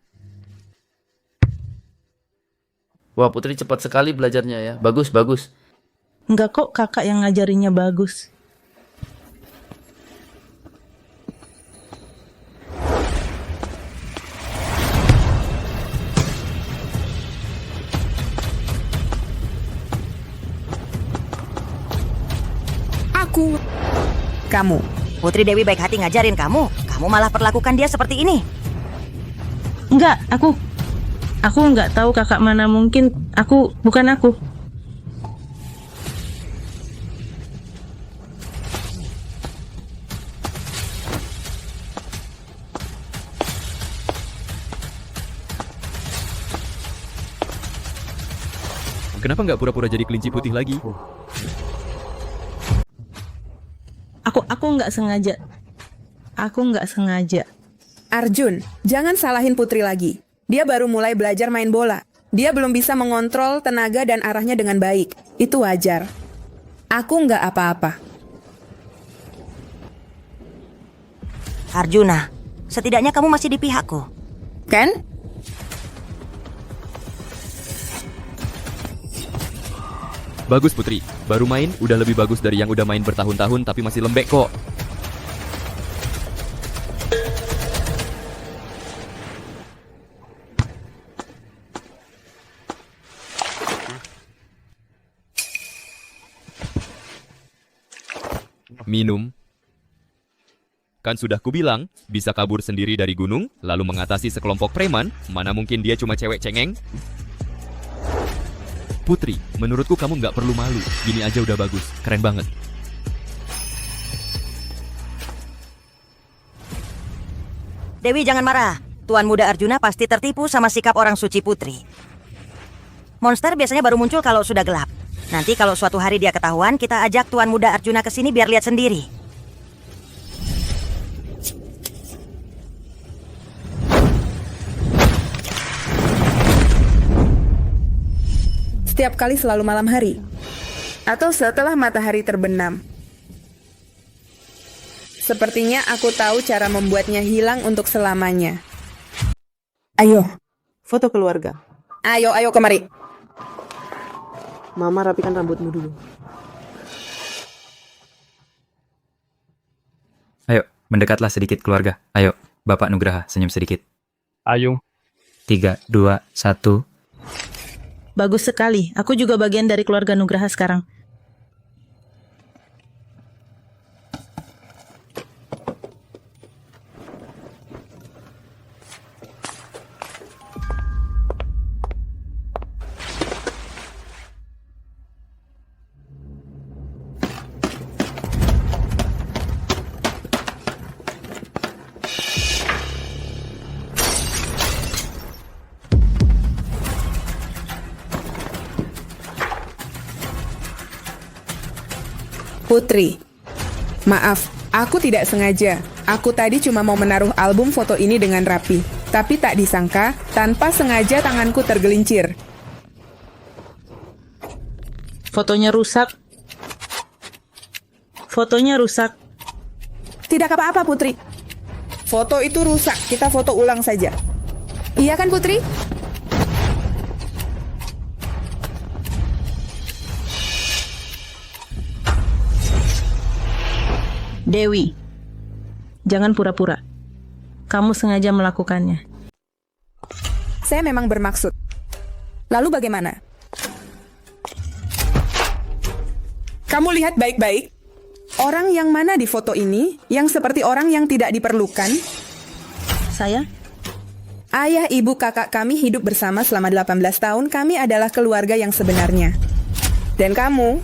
Wah, Putri cepat sekali belajarnya ya. Bagus. Nggak kok, kakak yang ngajarinnya bagus. Kamu. Putri Dewi baik hati ngajarin kamu. Kamu malah perlakukan dia seperti ini. Enggak, aku nggak tahu kakak mana, mungkin bukan aku. Kenapa nggak pura-pura jadi kelinci putih lagi? Aku nggak sengaja. Arjun, jangan salahin Putri lagi. Dia baru mulai belajar main bola. Dia belum bisa mengontrol tenaga dan arahnya dengan baik. Itu wajar. Aku nggak apa-apa. Arjuna, setidaknya kamu masih di pihakku. Kan? Bagus Putri, baru main udah lebih bagus dari yang udah main bertahun-tahun tapi masih lembek kok. Minum. Kan sudah kubilang, bisa kabur sendiri dari gunung, lalu mengatasi sekelompok preman, mana mungkin dia cuma cewek cengeng? Putri, menurutku kamu nggak perlu malu. Gini aja udah bagus, keren banget. Dewi jangan marah. Tuan Muda Arjuna pasti tertipu sama sikap orang suci Putri. Monster biasanya baru muncul kalau sudah gelap. Nanti kalau suatu hari dia ketahuan, kita ajak Tuan Muda Arjuna ke sini biar lihat sendiri. Setiap kali selalu malam hari. Atau setelah matahari terbenam. Sepertinya aku tahu cara membuatnya hilang untuk selamanya. Ayo. Foto keluarga. Ayo kemari. Mama rapikan rambutmu dulu. Ayo, mendekatlah sedikit keluarga. Ayo, Bapak Nugraha, senyum sedikit. Ayo. 3, 2, 1. Bagus sekali. Aku juga bagian dari keluarga Nugraha sekarang. Putri, maaf, aku tidak sengaja. Aku tadi cuma mau menaruh album foto ini dengan rapi. Tapi tak disangka, tanpa sengaja tanganku tergelincir. Fotonya rusak. Tidak apa-apa, Putri. Foto itu rusak, kita foto ulang saja. Iya kan, Putri? Dewi, jangan pura-pura. Kamu sengaja melakukannya. Saya memang bermaksud. Lalu bagaimana? Kamu lihat baik-baik. Orang yang mana di foto ini yang seperti orang yang tidak diperlukan? Saya? Ayah, ibu, kakak kami hidup bersama selama 18 tahun. Kami adalah keluarga yang sebenarnya. Dan kamu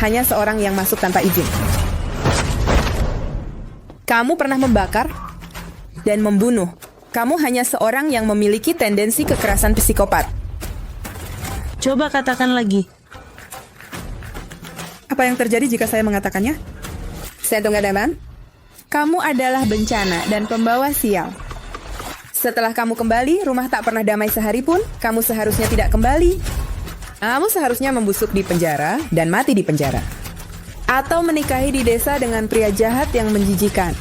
hanya seorang yang masuk tanpa izin. Kamu pernah membakar dan membunuh. Kamu hanya seorang yang memiliki tendensi kekerasan psikopat. Coba katakan lagi. Apa yang terjadi jika saya mengatakannya? Saya tunggu teman. Kamu adalah bencana dan pembawa sial. Setelah kamu kembali, rumah tak pernah damai sehari pun. Kamu seharusnya tidak kembali. Kamu seharusnya membusuk di penjara dan mati di penjara. Atau menikahi di desa dengan pria jahat yang menjijikan.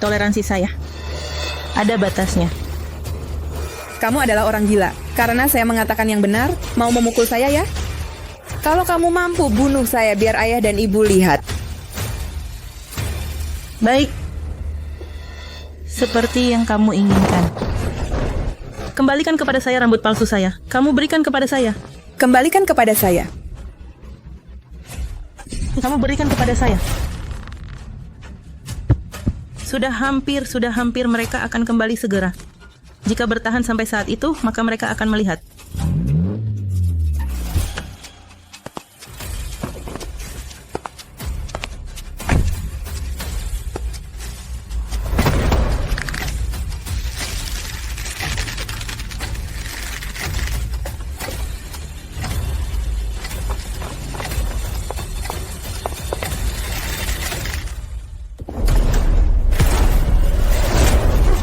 Toleransi saya ada batasnya. Kamu adalah orang gila. Karena saya mengatakan yang benar, mau memukul saya ya? Kalau kamu mampu, bunuh saya biar ayah dan ibu lihat. Baik. Seperti yang kamu inginkan. Kembalikan kepada saya rambut palsu saya. Kamu berikan kepada saya. Kembalikan kepada saya. Kamu berikan kepada saya. Sudah hampir mereka akan kembali segera. Jika bertahan sampai saat itu, maka mereka akan melihat.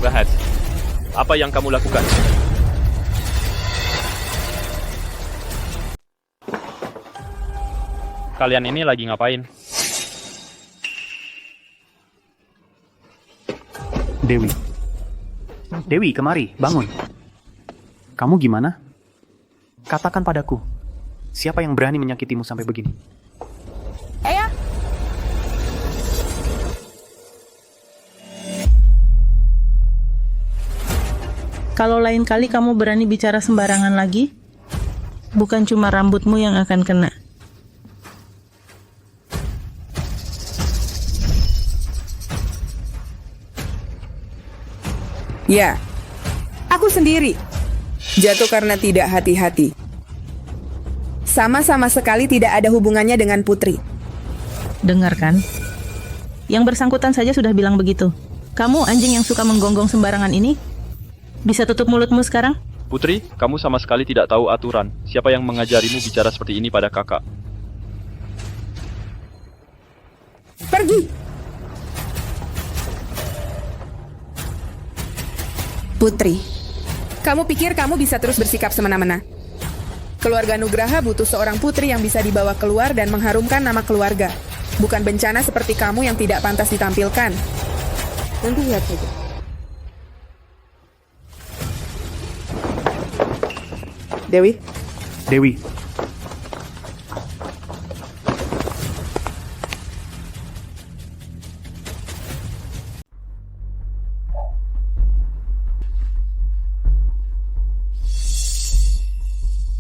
Bahas. Apa yang kamu lakukan? Kalian ini lagi ngapain? Dewi. Dewi, kemari, bangun. Kamu gimana? Katakan padaku, siapa yang berani menyakitimu sampai begini? Ayah! Kalau lain kali kamu berani bicara sembarangan lagi, bukan cuma rambutmu yang akan kena. Ya, aku sendiri. Jatuh karena tidak hati-hati. Sama-sama sekali tidak ada hubungannya dengan Putri. Dengarkan. Yang bersangkutan saja sudah bilang begitu. Kamu anjing yang suka menggonggong sembarangan ini, bisa tutup mulutmu sekarang? Putri, kamu sama sekali tidak tahu aturan. Siapa yang mengajarimu bicara seperti ini pada kakak? Pergi! Putri, kamu pikir kamu bisa terus bersikap semena-mena? Keluarga Nugraha butuh seorang putri yang bisa dibawa keluar dan mengharumkan nama keluarga. Bukan bencana seperti kamu yang tidak pantas ditampilkan. Nanti lihat saja. Dewi? Dewi.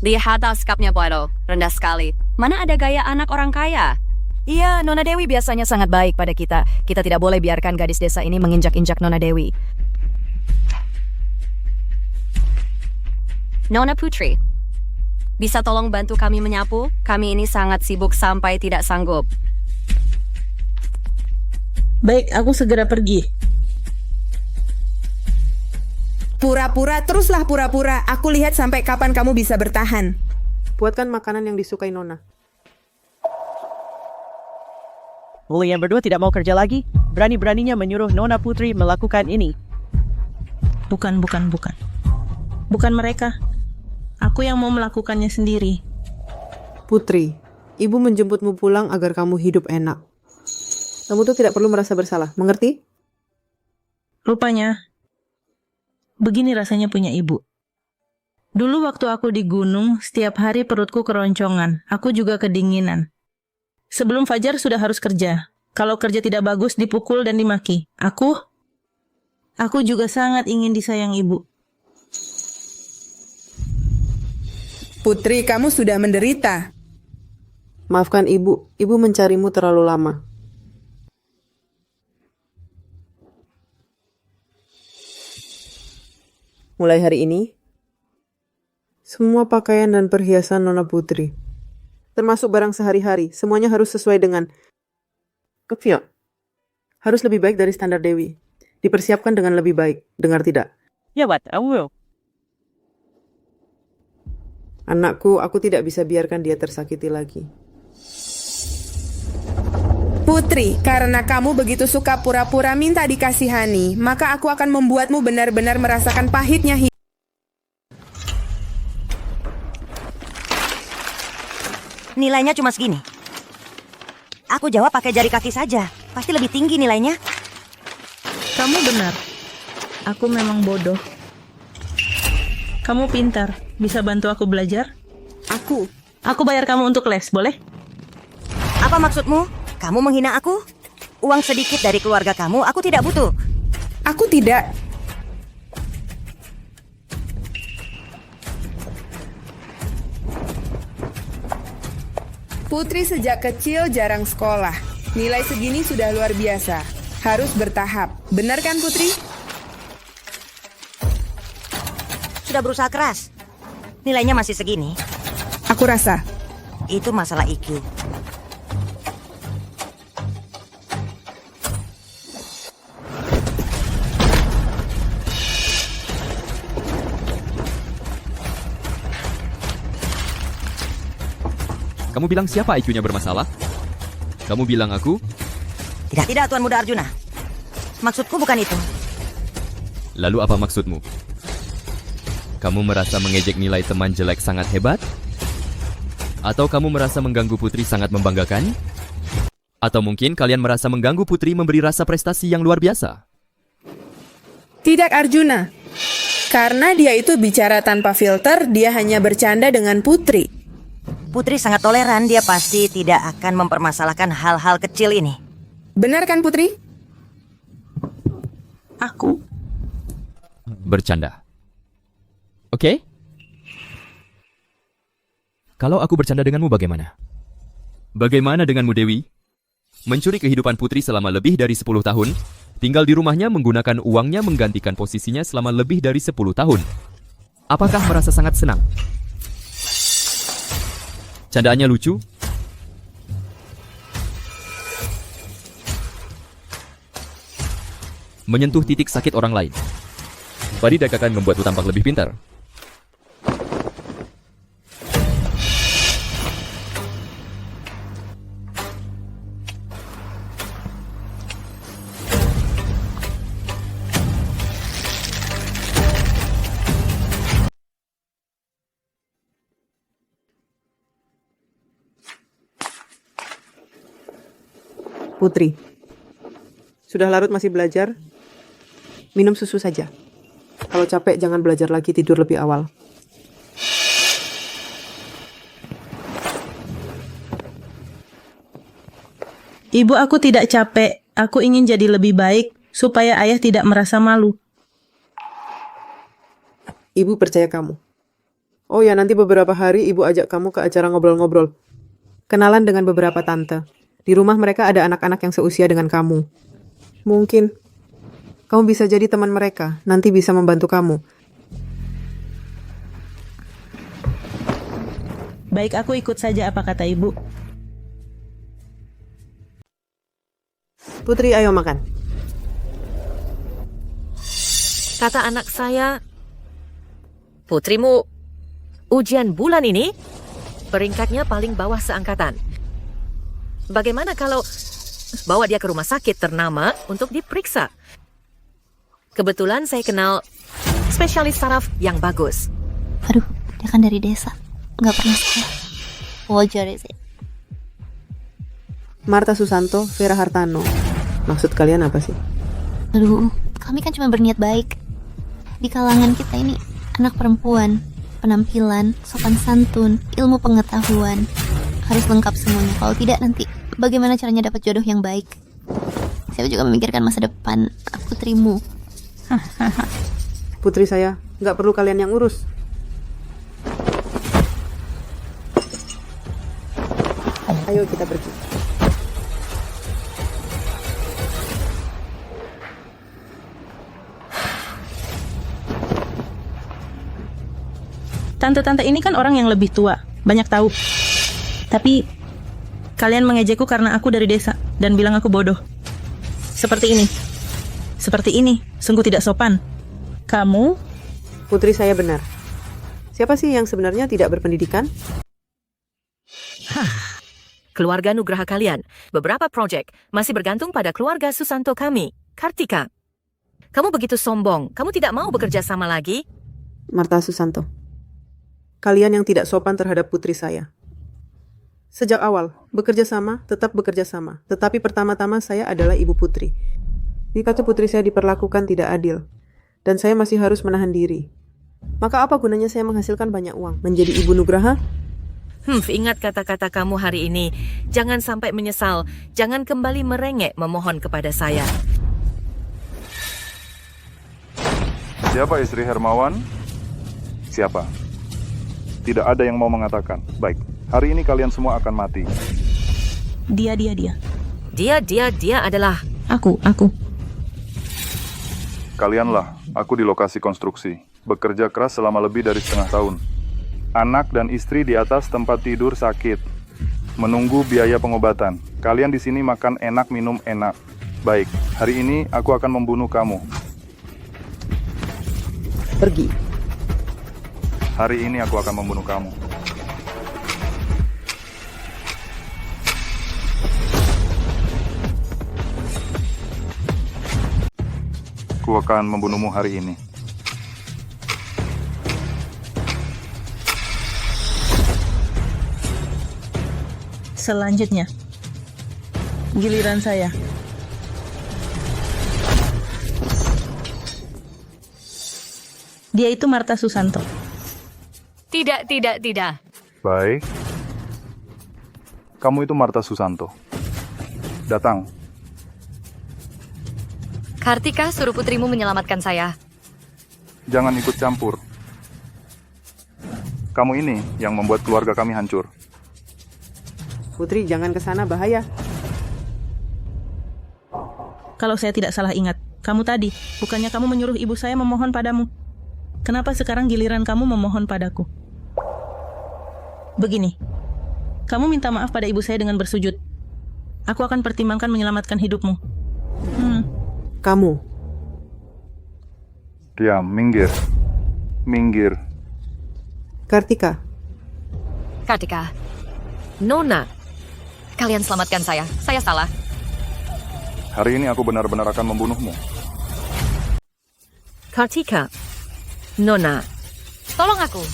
Lihat sikapnya Boiro, rendah sekali. Mana ada gaya anak orang kaya? Iya, Nona Dewi biasanya sangat baik pada kita. Kita tidak boleh biarkan gadis desa ini menginjak-injak Nona Dewi. Nona Putri, bisa tolong bantu kami menyapu? Kami ini sangat sibuk sampai tidak sanggup. Baik, aku segera pergi. Pura-pura, teruslah pura-pura. Aku lihat sampai kapan kamu bisa bertahan. Buatkan makanan yang disukai Nona. Kalian berdua tidak mau kerja lagi? Berani-beraninya menyuruh Nona Putri melakukan ini. Bukan. Bukan mereka. Aku yang mau melakukannya sendiri. Putri, Ibu menjemputmu pulang agar kamu hidup enak. Kamu tuh tidak perlu merasa bersalah, mengerti? Rupanya, begini rasanya punya ibu. Dulu waktu aku di gunung, setiap hari perutku keroncongan. Aku juga kedinginan. Sebelum fajar sudah harus kerja. Kalau kerja tidak bagus, dipukul dan dimaki. Aku juga sangat ingin disayang ibu. Putri, kamu sudah menderita. Maafkan ibu mencarimu terlalu lama. Mulai hari ini, semua pakaian dan perhiasan Nona Putri, termasuk barang sehari-hari, semuanya harus sesuai dengan Kevio. Harus lebih baik dari standar Dewi. Dipersiapkan dengan lebih baik, dengar tidak? Ya, Wat, I will. Anakku, aku tidak bisa biarkan dia tersakiti lagi. Putri, karena kamu begitu suka pura-pura minta dikasihani, maka aku akan membuatmu benar-benar merasakan pahitnya hidup. Nilainya cuma segini. Aku jawab pakai jari kaki saja. Pasti lebih tinggi nilainya. Kamu benar. Aku memang bodoh. Kamu pintar. Bisa bantu aku belajar? Aku bayar kamu untuk les, boleh? Apa maksudmu? Kamu menghina aku? Uang sedikit dari keluarga kamu, aku tidak butuh. Aku tidak. Putri sejak kecil jarang sekolah. Nilai segini sudah luar biasa. Harus bertahap. Benar kan, Putri? Sudah berusaha keras. Nilainya masih segini. Aku rasa. Itu masalah IQ. Kamu bilang siapa IQ-nya bermasalah? Kamu bilang aku? Tidak, Tuan Muda Arjuna. Maksudku bukan itu. Lalu apa maksudmu? Kamu merasa mengejek nilai teman jelek sangat hebat? Atau kamu merasa mengganggu Putri sangat membanggakan? Atau mungkin kalian merasa mengganggu Putri memberi rasa prestasi yang luar biasa? Tidak, Arjuna. Karena dia itu bicara tanpa filter, dia hanya bercanda dengan Putri. Putri sangat toleran, dia pasti tidak akan mempermasalahkan hal-hal kecil ini. Benar kan, Putri? Aku bercanda. Oke? Kalau aku bercanda denganmu bagaimana? Bagaimana denganmu, Dewi? Mencuri kehidupan Putri selama lebih dari 10 tahun, tinggal di rumahnya menggunakan uangnya menggantikan posisinya selama lebih dari 10 tahun. Apakah merasa sangat senang? Candaannya lucu? Menyentuh titik sakit orang lain. Faridah akan membuatmu tampak lebih pintar. Putri, sudah larut masih belajar? Minum susu saja. Kalau capek jangan belajar lagi, tidur lebih awal. Ibu, aku tidak capek. Aku ingin jadi lebih baik supaya ayah tidak merasa malu. Ibu percaya kamu. Oh ya, nanti beberapa hari ibu ajak kamu ke acara ngobrol-ngobrol. Kenalan dengan beberapa tante. Di rumah mereka ada anak-anak yang seusia dengan kamu. Mungkin kamu bisa jadi teman mereka, nanti bisa membantu kamu. Baik, aku ikut saja apa kata ibu. Putri, ayo makan. Kata anak saya, putrimu ujian bulan ini peringkatnya paling bawah seangkatan. Bagaimana kalau bawa dia ke rumah sakit ternama untuk diperiksa? Kebetulan saya kenal spesialis saraf yang bagus. Aduh, dia kan dari desa, nggak pernah sekolah. Wajar sih. Marta Susanto, Vera Hartano. Maksud kalian apa sih? Aduh, kami kan cuma berniat baik. Di kalangan kita ini anak perempuan, penampilan, sopan santun, ilmu pengetahuan. Harus lengkap semuanya. Kalau tidak nanti bagaimana caranya dapat jodoh yang baik? Saya juga memikirkan masa depan putrimu. Putri saya, nggak perlu kalian yang urus. Ayo kita pergi. Tante-tante ini kan orang yang lebih tua, banyak tahu. Tapi kalian mengejekku karena aku dari desa dan bilang aku bodoh. Seperti ini. Seperti ini, sungguh tidak sopan. Kamu? Putri saya benar. Siapa sih yang sebenarnya tidak berpendidikan? Keluarga Nugraha kalian, beberapa proyek masih bergantung pada keluarga Susanto kami, Kartika. Kamu begitu sombong, kamu tidak mau bekerja sama lagi? Marta Susanto, kalian yang tidak sopan terhadap putri saya. Sejak awal, bekerja sama, tetap bekerja sama. Tetapi pertama-tama saya adalah ibu putri. Dikata putri saya diperlakukan tidak adil. Dan saya masih harus menahan diri. Maka apa gunanya saya menghasilkan banyak uang? Menjadi ibu Nugraha? Ingat kata-kata kamu hari ini. Jangan sampai menyesal. Jangan kembali merengek memohon kepada saya. Siapa istri Hermawan? Siapa? Tidak ada yang mau mengatakan. Baik, hari ini kalian semua akan mati. Dia. Dia adalah... Aku. Kalianlah, aku di lokasi konstruksi. Bekerja keras selama lebih dari setengah tahun. Anak dan istri di atas tempat tidur sakit. Menunggu biaya pengobatan. Kalian di sini makan enak, minum enak. Baik, hari ini aku akan membunuh kamu. Pergi. Hari ini aku akan membunuh kamu. Aku akan membunuhmu hari ini. Selanjutnya, giliran saya. Dia itu Marta Susanto. Tidak. Baik. Kamu itu Marta Susanto. Datang. Kartika suruh putrimu menyelamatkan saya. Jangan ikut campur. Kamu ini yang membuat keluarga kami hancur. Putri, jangan ke sana, bahaya. Kalau saya tidak salah ingat, kamu tadi, bukannya kamu menyuruh ibu saya memohon padamu? Kenapa sekarang giliran kamu memohon padaku? Begini, kamu minta maaf pada ibu saya dengan bersujud. Aku akan pertimbangkan menyelamatkan hidupmu. Kamu. Diam, minggir. Kartika. Nona. Kalian selamatkan saya. Saya salah. Hari ini aku benar-benar akan membunuhmu. Kartika. Nona. Tolong aku.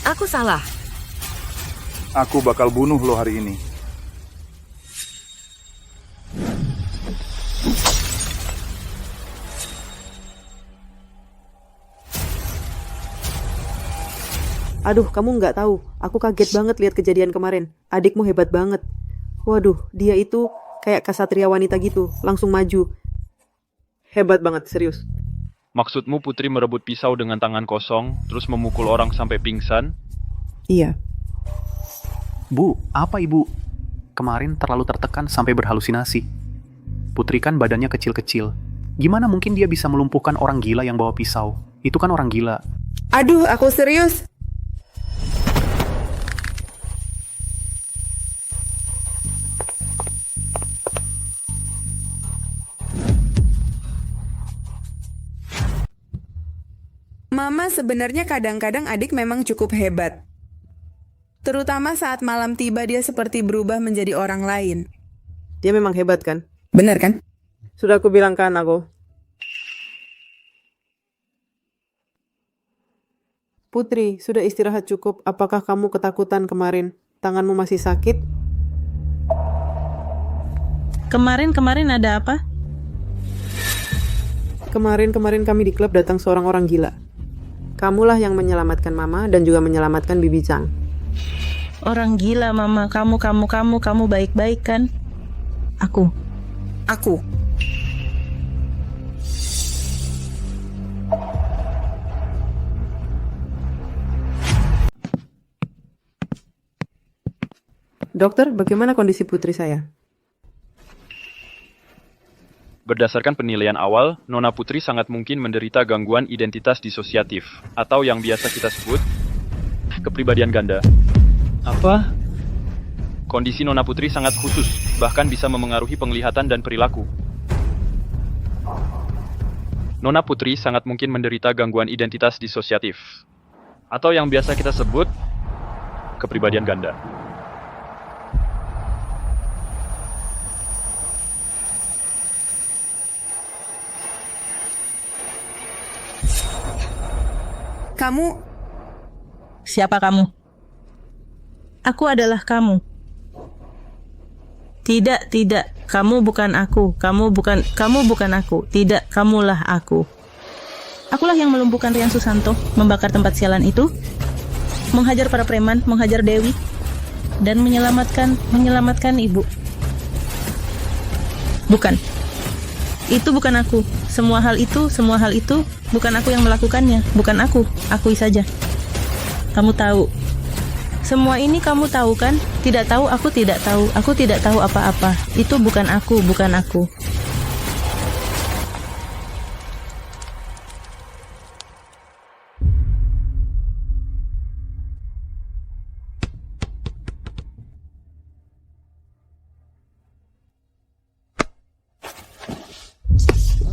Aku salah. Aku bakal bunuh lo hari ini. Aduh, kamu nggak tahu. Aku kaget banget lihat kejadian kemarin. Adikmu hebat banget. Waduh, dia itu kayak kasatria wanita gitu. Langsung maju. Hebat banget, serius. Maksudmu putri merebut pisau dengan tangan kosong, terus memukul orang sampai pingsan? Iya. Bu, apa ibu? Kemarin terlalu tertekan sampai berhalusinasi. Putri kan badannya kecil-kecil. Gimana mungkin dia bisa melumpuhkan orang gila yang bawa pisau? Itu kan orang gila. Aduh, aku serius. Mama, sebenarnya kadang-kadang adik memang cukup hebat. Terutama saat malam tiba dia seperti berubah menjadi orang lain. Dia memang hebat kan? Benar kan? Sudah aku bilang kan aku. Putri, sudah istirahat cukup. Apakah kamu ketakutan kemarin? Tanganmu masih sakit? Kemarin ada apa? Kemarin kami di klub datang seorang orang gila. Kamulah yang menyelamatkan Mama dan juga menyelamatkan Bibi Zhang. Orang gila, Mama. Kamu baik-baik kan? Aku. Dokter, bagaimana kondisi putri saya? Berdasarkan penilaian awal, Nona Putri sangat mungkin menderita gangguan identitas disosiatif, atau yang biasa kita sebut kepribadian ganda. Apa? Kondisi Nona Putri sangat khusus, bahkan bisa memengaruhi penglihatan dan perilaku. Nona Putri sangat mungkin menderita gangguan identitas disosiatif, atau yang biasa kita sebut kepribadian ganda. Kamu... Siapa kamu? Aku adalah kamu. Tidak. Kamu bukan aku. Kamu bukan aku. Tidak, kamulah aku. Akulah yang melumpuhkan Rian Susanto, membakar tempat sialan itu, menghajar para preman, menghajar Dewi, dan menyelamatkan ibu. Bukan. Itu bukan aku. Semua hal itu bukan aku yang melakukannya. Bukan aku. Akui saja. Kamu tahu. Semua ini kamu tahu kan? Tidak tahu, aku tidak tahu. Aku tidak tahu apa-apa. Itu bukan aku.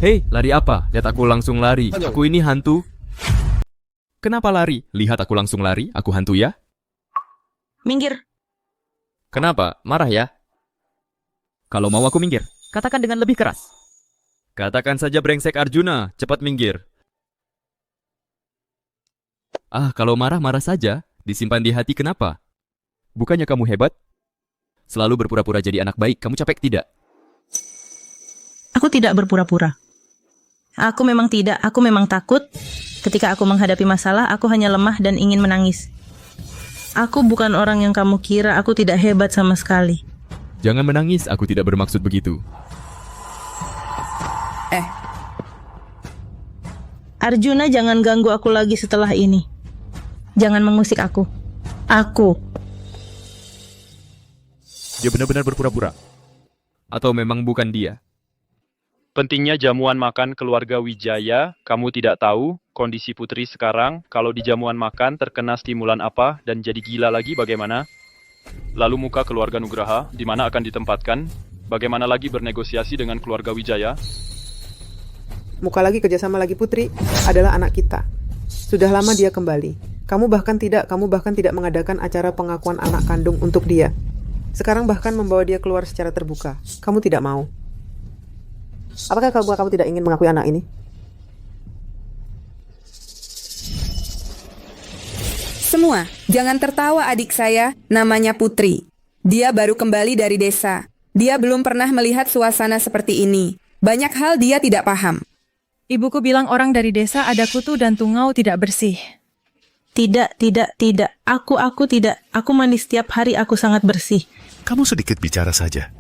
Hei, lari apa? Lihat aku langsung lari. Aku ini hantu. Kenapa lari? Lihat aku langsung lari. Aku hantu ya? Minggir. Kenapa? Marah ya? Kalau mau aku minggir. Katakan dengan lebih keras. Katakan saja brengsek Arjuna. Cepat minggir. Kalau marah saja. Disimpan di hati kenapa? Bukannya kamu hebat? Selalu berpura-pura jadi anak baik. Kamu capek tidak? Aku tidak berpura-pura. Aku memang takut. Ketika aku menghadapi masalah, aku hanya lemah dan ingin menangis. Aku bukan orang yang kamu kira. Aku tidak hebat sama sekali. Jangan menangis, aku tidak bermaksud begitu. Arjuna, jangan ganggu aku lagi setelah ini. Jangan mengusik aku. Dia benar-benar berpura-pura? Atau memang bukan dia? Pentingnya jamuan makan keluarga Wijaya, kamu tidak tahu kondisi Putri sekarang, kalau di jamuan makan terkena stimulan apa dan jadi gila lagi bagaimana? Lalu muka keluarga Nugraha, di mana akan ditempatkan? Bagaimana lagi bernegosiasi dengan keluarga Wijaya? Muka lagi, kerjasama lagi. Putri adalah anak kita. Sudah lama dia kembali. Kamu bahkan tidak mengadakan acara pengakuan anak kandung untuk dia. Sekarang bahkan membawa dia keluar secara terbuka. Kamu tidak mau. Apakah kamu tidak ingin mengakui anak ini? Semua, jangan tertawa adik saya, namanya Putri. Dia baru kembali dari desa. Dia belum pernah melihat suasana seperti ini. Banyak hal dia tidak paham. Ibuku bilang orang dari desa ada kutu dan tungau tidak bersih. Tidak. Aku tidak. Aku mandi setiap hari, aku sangat bersih. Kamu sedikit bicara saja.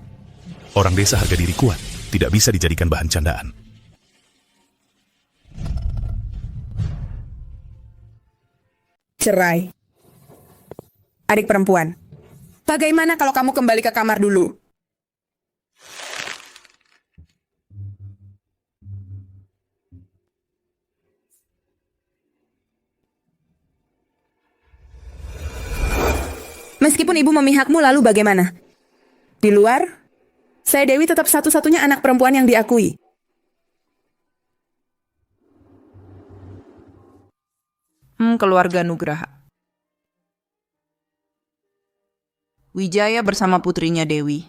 Orang desa harga diri kuat, tidak bisa dijadikan bahan candaan. Cerai. Adik perempuan, bagaimana kalau kamu kembali ke kamar dulu? Meskipun ibu memihakmu, lalu bagaimana? Di luar, saya Dewi tetap satu-satunya anak perempuan yang diakui. Keluarga Nugraha. Wijaya bersama putrinya Dewi.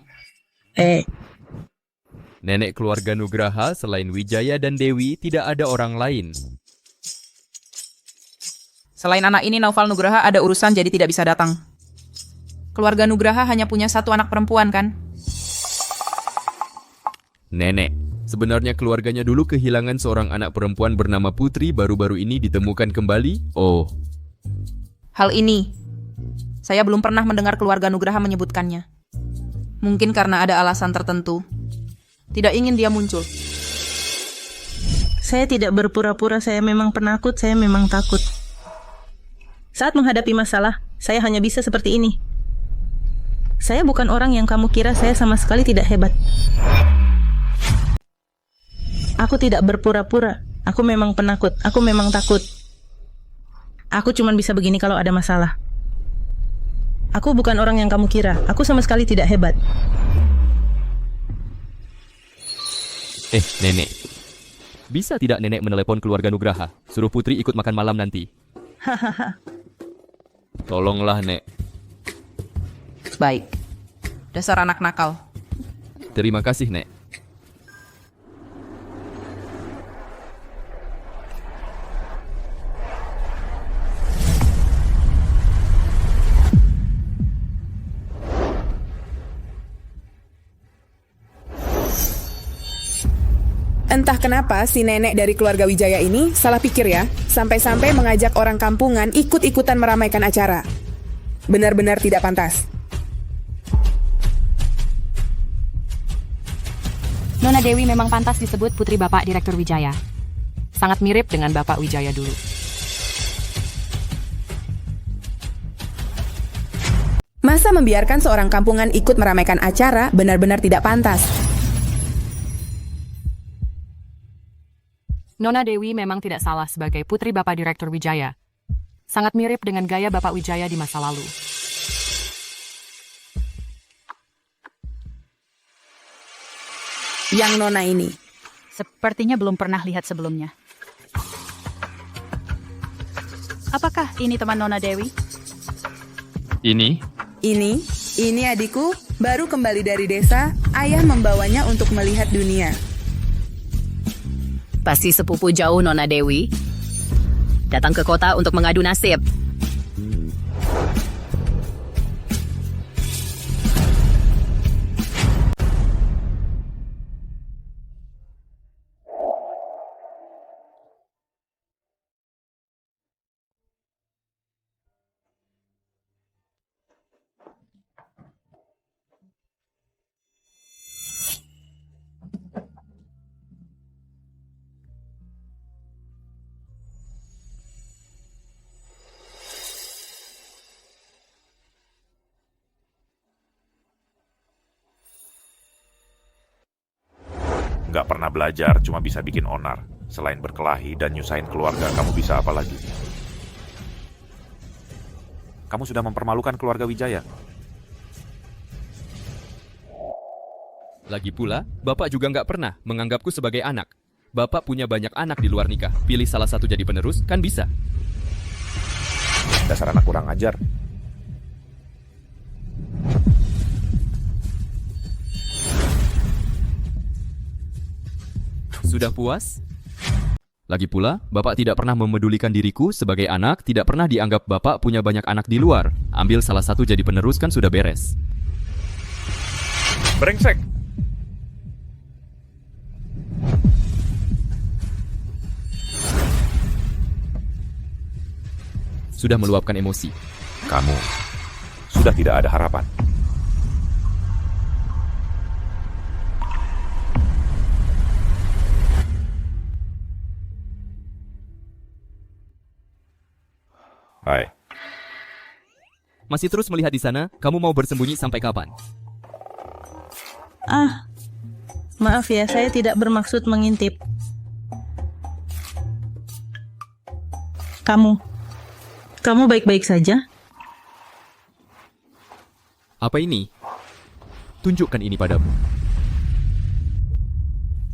Nenek keluarga Nugraha selain Wijaya dan Dewi tidak ada orang lain. Selain anak ini, Naufal Nugraha ada urusan jadi tidak bisa datang. Keluarga Nugraha hanya punya satu anak perempuan, kan? Nenek, sebenarnya keluarganya dulu kehilangan seorang anak perempuan bernama Putri, baru-baru ini ditemukan kembali. Oh, Hal ini, saya belum pernah mendengar keluarga Nugraha menyebutkannya. Mungkin karena ada alasan tertentu. Tidak ingin dia muncul. Saya tidak berpura-pura, saya memang penakut, saya memang takut. Saat menghadapi masalah, saya hanya bisa seperti ini. Saya bukan orang yang kamu kira, saya sama sekali tidak hebat. Aku tidak berpura-pura, aku memang penakut, aku memang takut. Aku cuma bisa begini kalau ada masalah. Aku bukan orang yang kamu kira, aku sama sekali tidak hebat. Nenek. Bisa tidak nenek menelepon keluarga Nugraha? Suruh Putri ikut makan malam nanti. Hahaha. Tolonglah, Nek. Baik. Dasar anak nakal. Terima kasih, Nek. Entah kenapa si nenek dari keluarga Wijaya ini salah pikir ya, sampai-sampai mengajak orang kampungan ikut-ikutan meramaikan acara. Benar-benar tidak pantas. Nona Dewi memang pantas disebut putri Bapak Direktur Wijaya. Sangat mirip dengan Bapak Wijaya dulu. Masa membiarkan seorang kampungan ikut meramaikan acara benar-benar tidak pantas. Nona Dewi memang tidak salah sebagai putri Bapak Direktur Wijaya. Sangat mirip dengan gaya Bapak Wijaya di masa lalu. Yang Nona ini. Sepertinya belum pernah lihat sebelumnya. Apakah ini teman Nona Dewi? Ini adikku, baru kembali dari desa, ayah membawanya untuk melihat dunia. Pasti sepupu jauh Nona Dewi. Datang ke kota untuk mengadu nasib. Nggak pernah belajar, cuma bisa bikin onar. Selain berkelahi dan nyusahin keluarga, kamu bisa apa lagi? Kamu sudah mempermalukan keluarga Wijaya. Lagi pula, Bapak juga nggak pernah menganggapku sebagai anak. Bapak punya banyak anak di luar nikah. Pilih salah satu jadi penerus, kan bisa. Dasar anak kurang ajar. Sudah puas? Lagi pula, Bapak tidak pernah memedulikan diriku sebagai anak, tidak pernah dianggap Bapak punya banyak anak di luar. Ambil salah satu jadi penerus kan sudah beres. Brengsek! Sudah meluapkan emosi. Kamu sudah tidak ada harapan. Hai. Masih terus melihat di sana? Kamu mau bersembunyi sampai kapan? Maaf ya, saya tidak bermaksud mengintip. Kamu baik-baik saja? Apa ini? Tunjukkan ini padamu.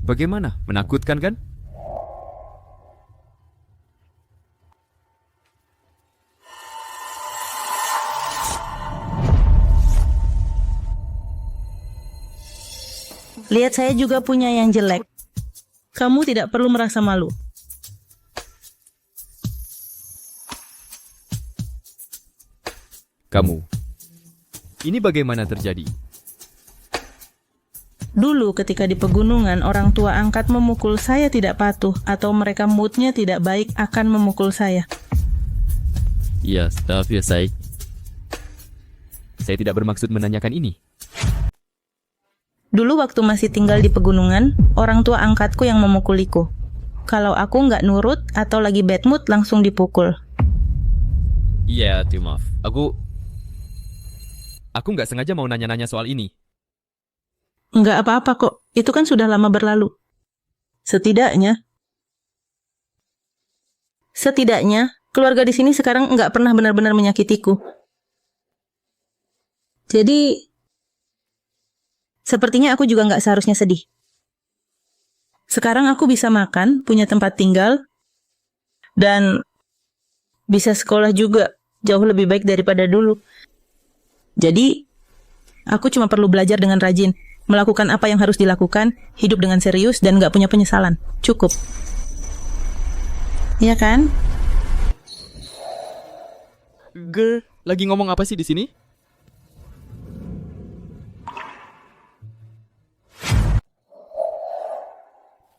Bagaimana? Menakutkan kan? Lihat, saya juga punya yang jelek. Kamu tidak perlu merasa malu. Kamu. Ini bagaimana terjadi? Dulu ketika di pegunungan, orang tua angkat memukul saya tidak patuh, atau mereka moodnya tidak baik akan memukul saya. Ya, dafür saya. Saya tidak bermaksud menanyakan ini. Dulu waktu masih tinggal di pegunungan, orang tua angkatku yang memukuliku. Kalau aku nggak nurut atau lagi bad mood, langsung dipukul. Iya, maaf. Aku nggak sengaja mau nanya-nanya soal ini. Nggak apa-apa kok, itu kan sudah lama berlalu. Setidaknya, keluarga di sini sekarang nggak pernah benar-benar menyakitiku. Jadi, sepertinya aku juga nggak seharusnya sedih. Sekarang aku bisa makan, punya tempat tinggal, dan bisa sekolah juga jauh lebih baik daripada dulu. Jadi, aku cuma perlu belajar dengan rajin, melakukan apa yang harus dilakukan, hidup dengan serius, dan nggak punya penyesalan. Cukup. Iya kan? Girl, lagi ngomong apa sih di sini?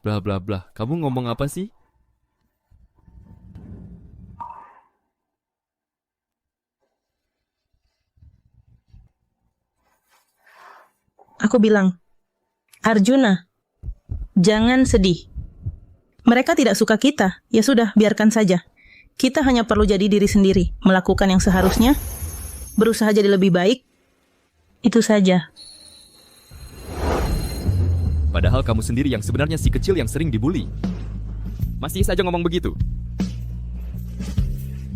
Blah blah blah. Kamu ngomong apa sih? Aku bilang, Arjuna, jangan sedih. Mereka tidak suka kita, ya sudah, biarkan saja. Kita hanya perlu jadi diri sendiri, melakukan yang seharusnya, berusaha jadi lebih baik, itu saja. Padahal kamu sendiri yang sebenarnya si kecil yang sering dibully. Masih saja ngomong begitu.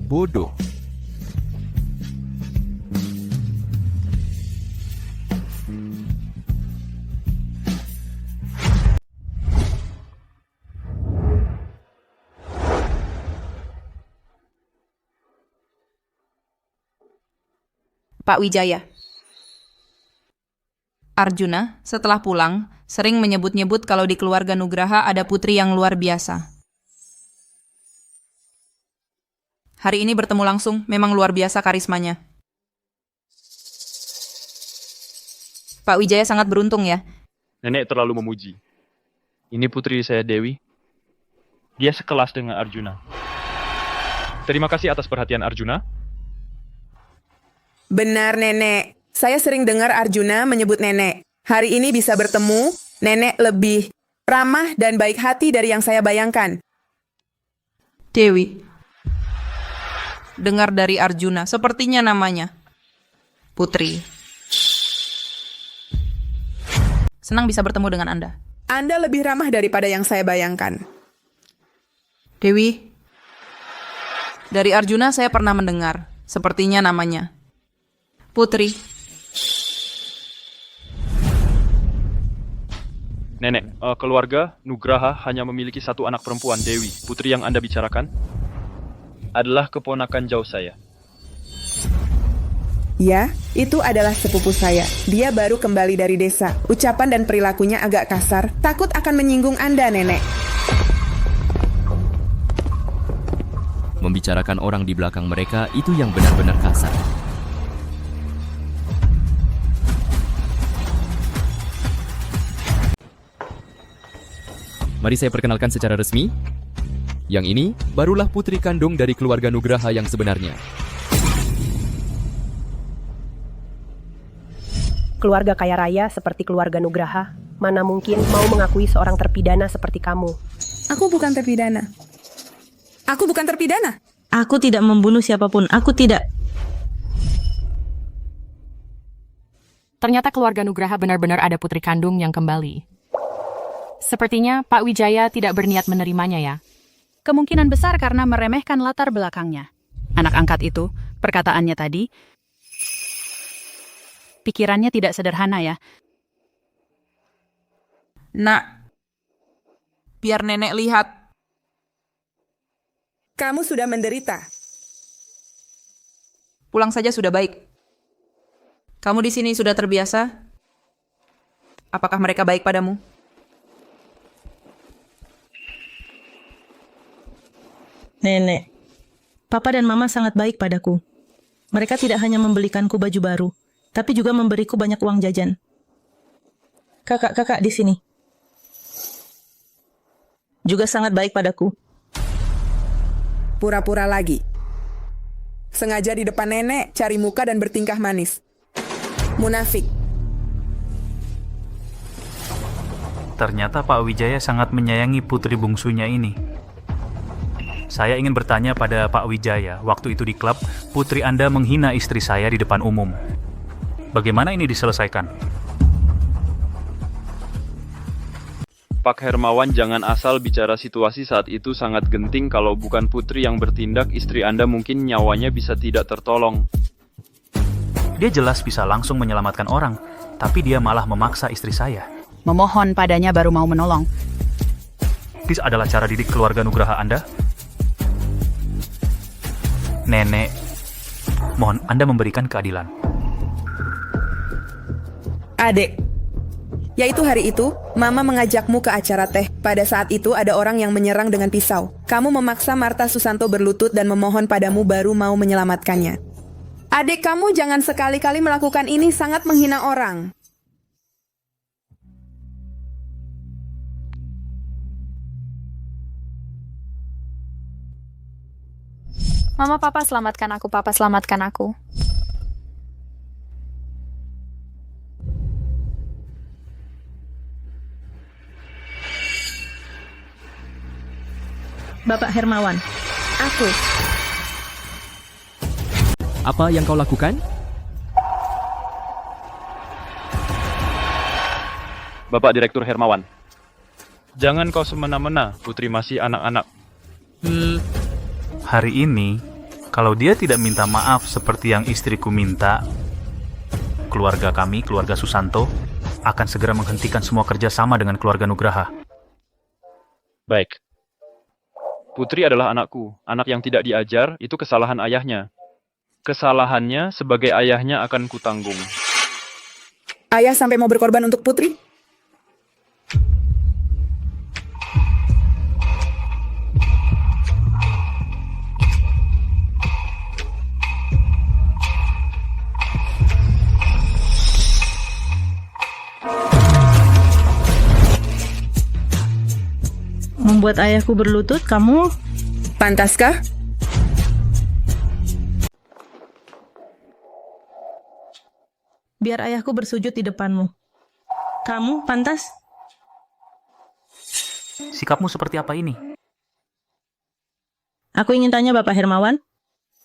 Bodoh. Pak Wijaya. Arjuna, setelah pulang, sering menyebut-nyebut kalau di keluarga Nugraha ada putri yang luar biasa. Hari ini bertemu langsung, memang luar biasa karismanya. Pak Wijaya sangat beruntung ya. Nenek terlalu memuji. Ini putri saya Dewi. Dia sekelas dengan Arjuna. Terima kasih atas perhatian Arjuna. Benar, Nenek. Saya sering dengar Arjuna menyebut Nenek. Hari ini bisa bertemu, Nenek lebih ramah dan baik hati dari yang saya bayangkan. Dewi. Dengar dari Arjuna, sepertinya namanya. Putri. Senang bisa bertemu dengan Anda. Anda lebih ramah daripada yang saya bayangkan. Dewi. Dari Arjuna saya pernah mendengar, sepertinya namanya. Putri. Nenek, keluarga Nugraha hanya memiliki satu anak perempuan, Dewi. Putri yang Anda bicarakan adalah keponakan jauh saya. Ya, itu adalah sepupu saya. Dia baru kembali dari desa. Ucapan dan perilakunya agak kasar. Takut akan menyinggung Anda, Nenek. Membicarakan orang di belakang mereka itu yang benar-benar kasar. Mari saya perkenalkan secara resmi. Yang ini barulah putri kandung dari keluarga Nugraha yang sebenarnya. Keluarga kaya raya seperti keluarga Nugraha, mana mungkin mau mengakui seorang terpidana seperti kamu? Aku bukan terpidana. Aku bukan terpidana. Aku tidak membunuh siapapun. Aku tidak. Ternyata keluarga Nugraha benar-benar ada putri kandung yang kembali. Sepertinya Pak Wijaya tidak berniat menerimanya ya. Kemungkinan besar karena meremehkan latar belakangnya. Anak angkat itu, perkataannya tadi, pikirannya tidak sederhana ya. Nak, biar nenek lihat. Kamu sudah menderita. Pulang saja sudah baik. Kamu di sini sudah terbiasa? Apakah mereka baik padamu? Nenek, Papa dan Mama sangat baik padaku. Mereka tidak hanya membelikanku baju baru, tapi juga memberiku banyak uang jajan. Kakak-kakak di sini juga sangat baik padaku. Pura-pura lagi. Sengaja di depan nenek, cari muka dan bertingkah manis. Munafik. Ternyata Pak Wijaya sangat menyayangi putri bungsunya ini. Saya ingin bertanya pada Pak Wijaya, waktu itu di klub, putri Anda menghina istri saya di depan umum. Bagaimana ini diselesaikan? Pak Hermawan, jangan asal bicara situasi saat itu sangat genting. Kalau bukan putri yang bertindak, istri Anda mungkin nyawanya bisa tidak tertolong. Dia jelas bisa langsung menyelamatkan orang, tapi dia malah memaksa istri saya. Memohon padanya baru mau menolong. This adalah cara didik keluarga Nugraha Anda? Nenek, mohon Anda memberikan keadilan. Adek. Yaitu hari itu, Mama mengajakmu ke acara teh. Pada saat itu ada orang yang menyerang dengan pisau. Kamu memaksa Marta Susanto berlutut dan memohon padamu baru mau menyelamatkannya. Adek kamu jangan sekali-kali melakukan ini, sangat menghina orang. Mama, Papa selamatkan aku, Papa selamatkan aku. Bapak Hermawan, aku. Apa yang kau lakukan? Bapak Direktur Hermawan, jangan kau semena-mena, putri masih anak-anak. Hari ini, kalau dia tidak minta maaf seperti yang istriku minta, keluarga kami, keluarga Susanto, akan segera menghentikan semua kerjasama dengan keluarga Nugraha. Baik. Putri adalah anakku. Anak yang tidak diajar, itu kesalahan ayahnya. Kesalahannya sebagai ayahnya akan kutanggung. Ayah sampai mau berkorban untuk putri? Membuat ayahku berlutut, kamu? Pantaskah? Biar ayahku bersujud di depanmu. Kamu pantas? Sikapmu seperti apa ini? Aku ingin tanya Bapak Hermawan.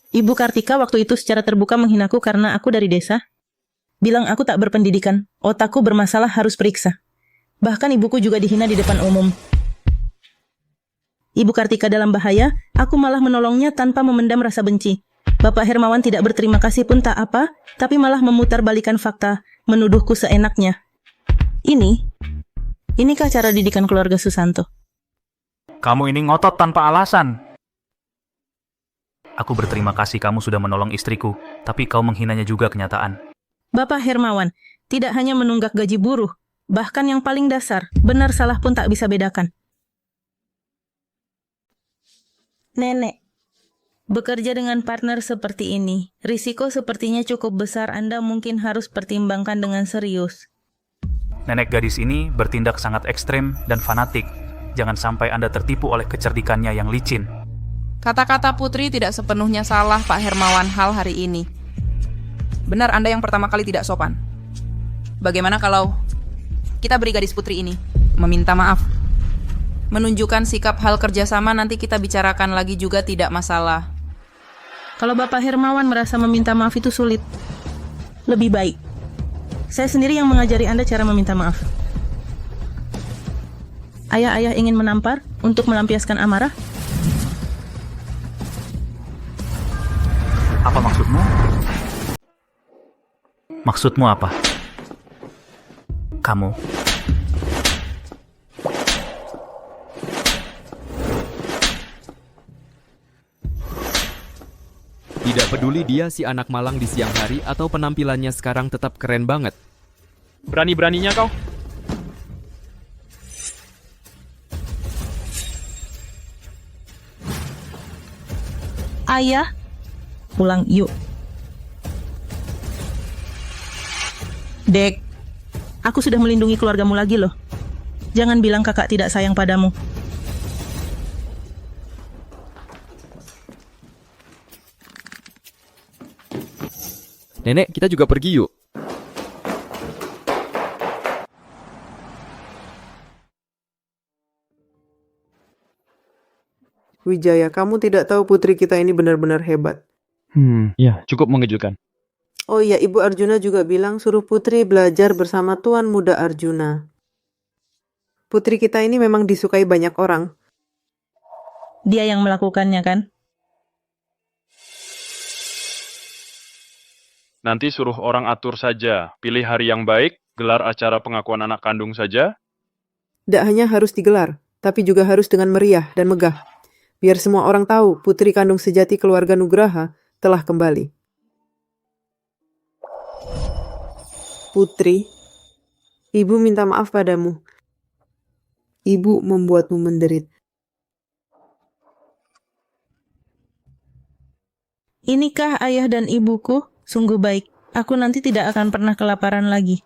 Ibu Kartika waktu itu secara terbuka menghinaku karena aku dari desa. Bilang aku tak berpendidikan, otakku bermasalah harus periksa. Bahkan ibuku juga dihina di depan umum. Ibu Kartika dalam bahaya, aku malah menolongnya tanpa memendam rasa benci. Bapak Hermawan tidak berterima kasih pun tak apa, tapi malah memutarbalikan fakta, menuduhku seenaknya. Inikah cara didikan keluarga Susanto? Kamu ini ngotot tanpa alasan. Aku berterima kasih kamu sudah menolong istriku, tapi kau menghinanya juga kenyataan. Bapak Hermawan, tidak hanya menunggak gaji buruh, bahkan yang paling dasar, benar salah pun tak bisa bedakan. Nenek, bekerja dengan partner seperti ini, risiko sepertinya cukup besar. Anda mungkin harus pertimbangkan dengan serius. Nenek gadis ini bertindak sangat ekstrem dan fanatik. Jangan sampai Anda tertipu oleh kecerdikannya yang licin. Kata-kata Putri tidak sepenuhnya salah, Pak Hermawan, hal hari ini. Benar Anda yang pertama kali tidak sopan. Bagaimana kalau kita beri gadis Putri ini meminta maaf? Menunjukkan sikap hal kerjasama nanti kita bicarakan lagi juga tidak masalah. Kalau Bapak Hermawan merasa meminta maaf itu sulit, lebih baik saya sendiri yang mengajari Anda cara meminta maaf. Ayah-ayah ingin menampar untuk melampiaskan amarah? Apa maksudmu? Maksudmu apa? Kamu? Tidak peduli dia si anak malang di siang hari atau penampilannya sekarang tetap keren banget. Berani-beraninya kau. Ayah, pulang yuk. Dek, Aku sudah melindungi keluargamu lagi loh. Jangan bilang kakak tidak sayang padamu. Nenek, kita juga pergi yuk. Wijaya, kamu tidak tahu putri kita ini benar-benar hebat. Ya, cukup mengejutkan. Oh iya, Ibu Arjuna juga bilang suruh putri belajar bersama Tuan Muda Arjuna. Putri kita ini memang disukai banyak orang. Dia yang melakukannya kan? Nanti suruh orang atur saja. Pilih hari yang baik, gelar acara pengakuan anak kandung saja. Tidak hanya harus digelar, tapi juga harus dengan meriah dan megah. Biar semua orang tahu putri kandung sejati keluarga Nugraha telah kembali. Putri, Ibu minta maaf padamu. Ibu membuatmu menderit. Inikah ayah dan ibuku? Sungguh baik. Aku nanti tidak akan pernah kelaparan lagi.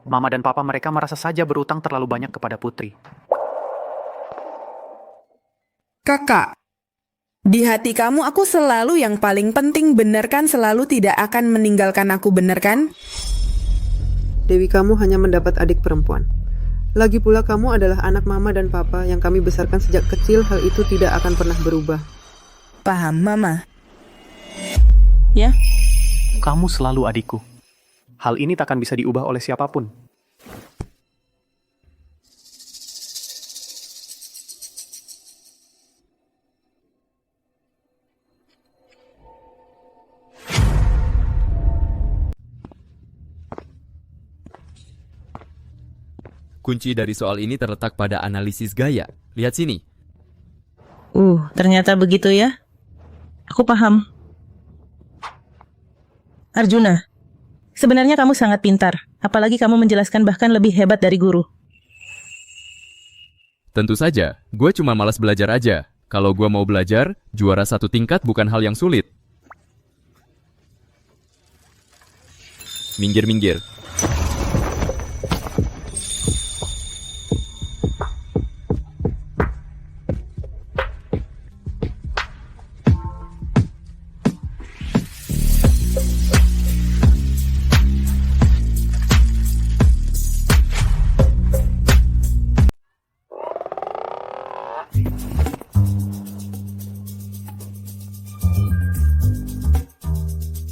Mama dan papa mereka merasa saja berutang terlalu banyak kepada putri. Kakak, di hati kamu aku selalu yang paling penting, bener kan? Selalu tidak akan meninggalkan aku, bener kan? Dewi, kamu hanya mendapat adik perempuan. Lagi pula kamu adalah anak mama dan papa yang kami besarkan sejak kecil. Hal itu tidak akan pernah berubah. Paham, Mama? Ya? Kamu selalu adikku. Hal ini takkan bisa diubah oleh siapapun. Kunci dari soal ini terletak pada analisis gaya. Lihat sini. Ternyata begitu ya. Aku paham. Arjuna, sebenarnya kamu sangat pintar. Apalagi kamu menjelaskan bahkan lebih hebat dari guru. Tentu saja, gue cuma malas belajar aja. Kalau gue mau belajar, juara 1 tingkat bukan hal yang sulit. Minggir-minggir.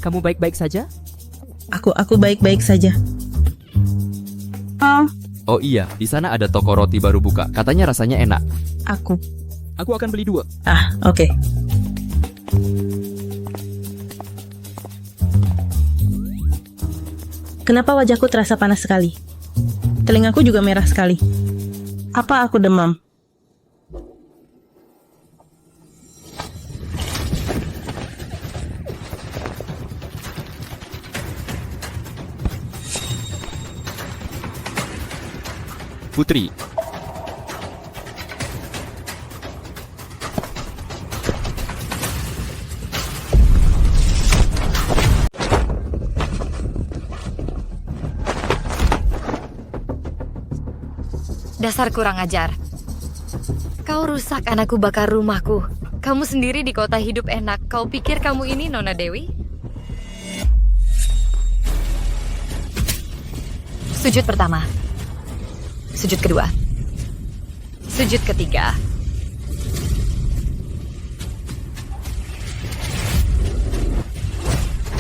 Kamu baik-baik saja? Aku baik-baik saja. Oh iya, di sana ada toko roti baru buka. Katanya rasanya enak. Aku akan beli 2. Oke. Kenapa wajahku terasa panas sekali? Telingaku juga merah sekali. Apa aku demam? Putri. Dasar kurang ajar. Kau rusak anakku, bakar rumahku. Kamu sendiri di kota hidup enak. Kau pikir kamu ini Nona Dewi? Sujud pertama. Sujud kedua. Sujud ketiga.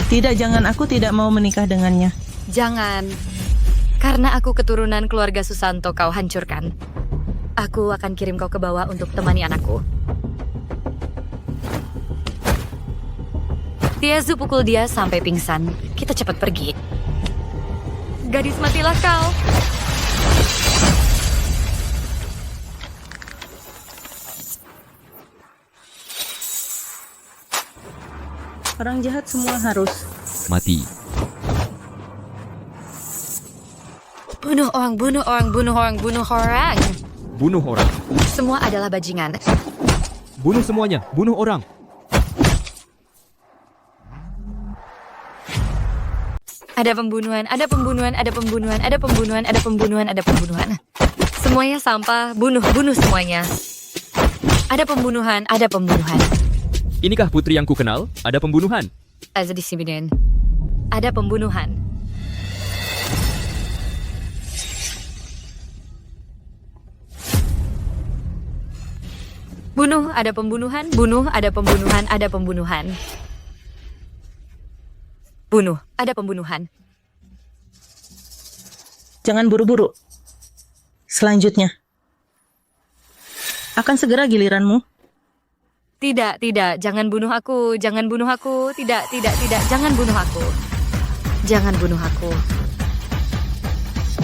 Tidak, jangan. Aku tidak mau menikah dengannya. Jangan. Karena aku keturunan keluarga Susanto, kau hancurkan. Aku akan kirim kau ke bawah untuk temani anakku. Tiazu pukul dia sampai pingsan. Kita cepat pergi. Gadis, matilah kau. Orang jahat semua harus mati. Bunuh orang, bunuh orang, bunuh orang, bunuh orang. Bunuh orang. Semua adalah bajingan. Bunuh semuanya. Bunuh orang. Ada pembunuhan, ada pembunuhan, ada pembunuhan, ada pembunuhan, ada pembunuhan, ada pembunuhan. Semuanya sampah, bunuh semuanya. Ada pembunuhan, ada pembunuhan. Inikah putri yang ku kenal? Ada pembunuhan. Also disibinin. Ada pembunuhan. Bunuh, ada pembunuhan, bunuh, ada pembunuhan, ada pembunuhan. Bunuh, ada pembunuhan. Jangan buru-buru. Selanjutnya. Akan segera giliranmu. Tidak, jangan bunuh aku, jangan bunuh aku. Tidak, jangan bunuh aku. Jangan bunuh aku.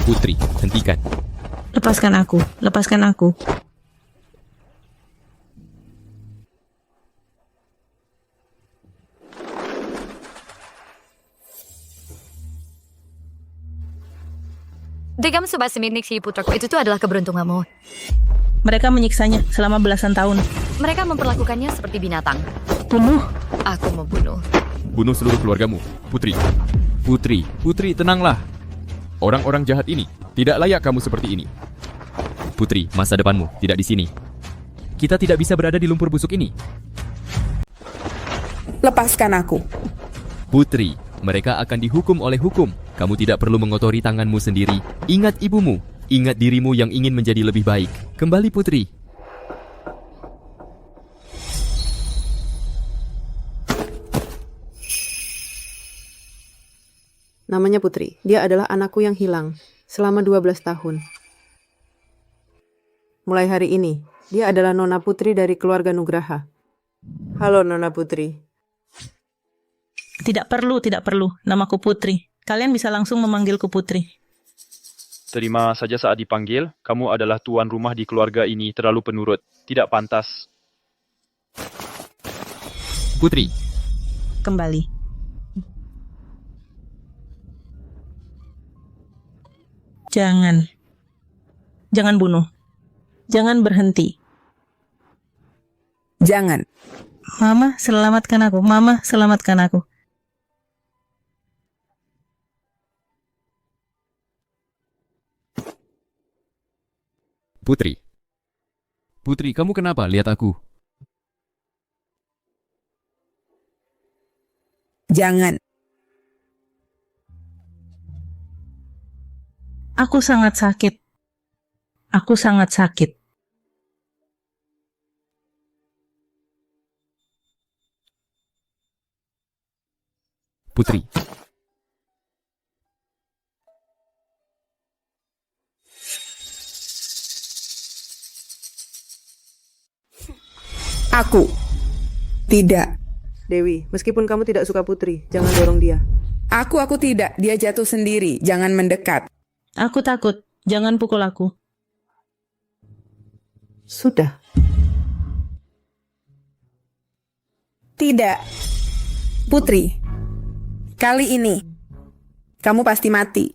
Putri, hentikan. Lepaskan aku, lepaskan aku. Kamu sobat seminik si putraku, itu tuh adalah keberuntunganmu. Mereka menyiksanya selama belasan tahun. Mereka memperlakukannya seperti binatang. Bunuh. Aku membunuh. Bunuh seluruh keluargamu. Putri. Putri, tenanglah. Orang-orang jahat ini tidak layak kamu seperti ini. Putri, masa depanmu tidak di sini. Kita tidak bisa berada di lumpur busuk ini. Lepaskan aku. Putri, mereka akan dihukum oleh hukum. Kamu tidak perlu mengotori tanganmu sendiri. Ingat ibumu. Ingat dirimu yang ingin menjadi lebih baik. Kembali, Putri. Namanya Putri. Dia adalah anakku yang hilang selama 12 tahun. Mulai hari ini, dia adalah Nona Putri dari keluarga Nugraha. Halo, Nona Putri. Tidak perlu. Namaku Putri. Kalian bisa langsung memanggilku Putri. Terima saja saat dipanggil. Kamu adalah tuan rumah di keluarga ini, terlalu penurut. Tidak pantas. Putri. Kembali. Jangan bunuh. Jangan berhenti. Jangan. Mama, selamatkan aku. Mama, selamatkan aku. Putri, kamu kenapa lihat aku? Jangan. Aku sangat sakit. Putri. Aku. Tidak. Dewi, meskipun kamu tidak suka Putri, jangan dorong dia. Aku tidak. Dia jatuh sendiri. Jangan mendekat. Aku takut. Jangan pukul aku. Sudah. Tidak. Putri. Kali ini, kamu pasti mati.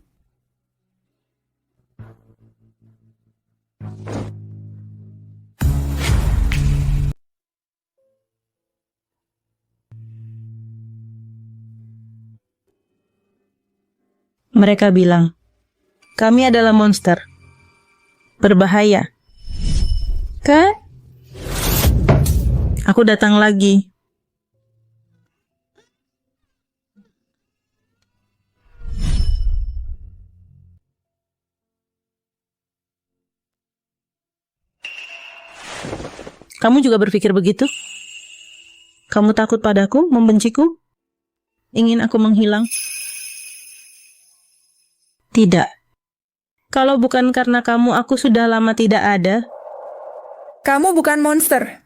Mereka bilang, kami adalah monster. Berbahaya. Kan? Aku datang lagi. Kamu juga berpikir begitu? Kamu takut padaku, membenciku? Ingin aku menghilang? Tidak. Kalau bukan karena kamu, aku sudah lama tidak ada. Kamu bukan monster.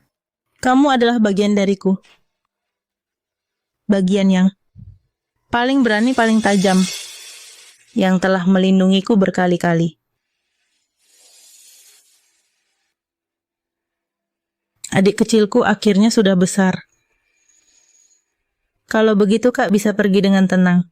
Kamu adalah bagian dariku. Bagian yang paling berani, paling tajam. Yang telah melindungiku berkali-kali. Adik kecilku akhirnya sudah besar. Kalau begitu, Kak bisa pergi dengan tenang.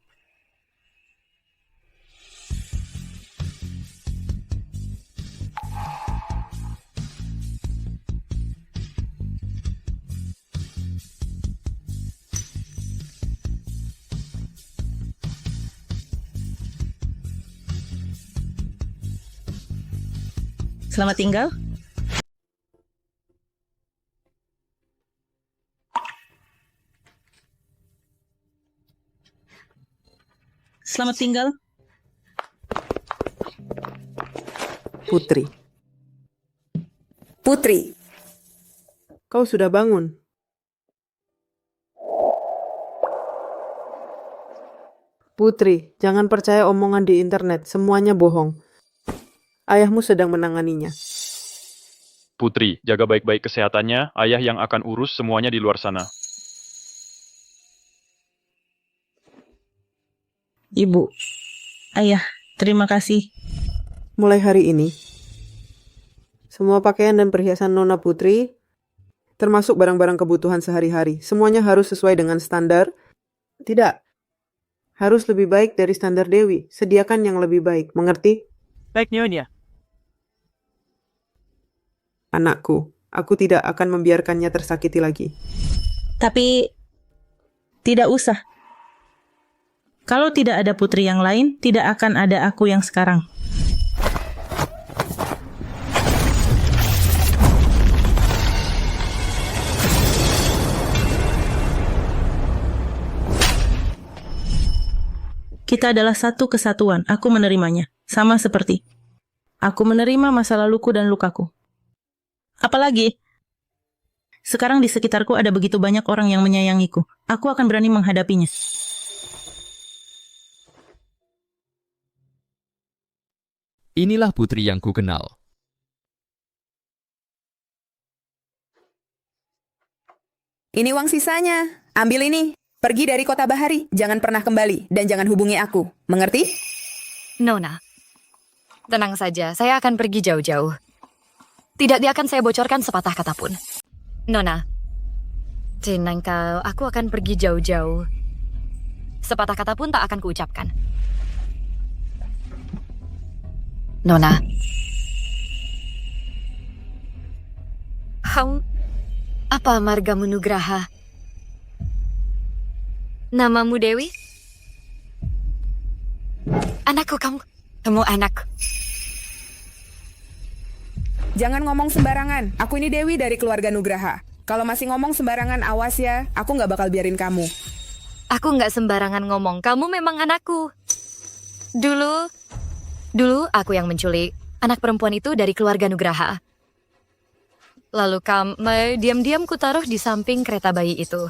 Selamat tinggal. Selamat tinggal. Putri. Putri, Kau sudah bangun. Putri, jangan percaya omongan di internet, semuanya bohong. Ayahmu sedang menanganinya. Putri, jaga baik-baik kesehatannya, ayah yang akan urus semuanya di luar sana. Ibu, ayah, terima kasih. Mulai hari ini, semua pakaian dan perhiasan Nona Putri, termasuk barang-barang kebutuhan sehari-hari, semuanya harus sesuai dengan standar. Tidak, harus lebih baik dari standar Dewi. Sediakan yang lebih baik, mengerti? Baik, Nyonya. Anakku, aku tidak akan membiarkannya tersakiti lagi. Tapi, tidak usah. Kalau tidak ada putri yang lain, tidak akan ada aku yang sekarang. Kita adalah satu kesatuan, aku menerimanya. Sama seperti aku menerima masa laluku dan lukaku. Apalagi, sekarang di sekitarku ada begitu banyak orang yang menyayangiku. Aku akan berani menghadapinya. Inilah putri yang ku kenal. ini uang sisanya. Ambil ini. Pergi dari kota Bahari. Jangan pernah kembali. Dan jangan hubungi aku. Mengerti? Nona, tenang saja, saya akan pergi jauh-jauh. Tidak akan saya bocorkan sepatah kata pun. Nona, tenang kau, aku akan pergi jauh-jauh. Sepatah kata pun tak akan kuucapkan. Nona. Apa margamu Nugraha? Namamu Dewi? Anakku, kamu anak. Jangan ngomong sembarangan. Aku ini Dewi dari keluarga Nugraha. Kalau masih ngomong sembarangan, awas ya. Aku nggak bakal biarin kamu. Aku nggak sembarangan ngomong. Kamu memang anakku. Dulu aku yang menculik anak perempuan itu dari keluarga Nugraha. Lalu diam-diam ku taruh di samping kereta bayi itu.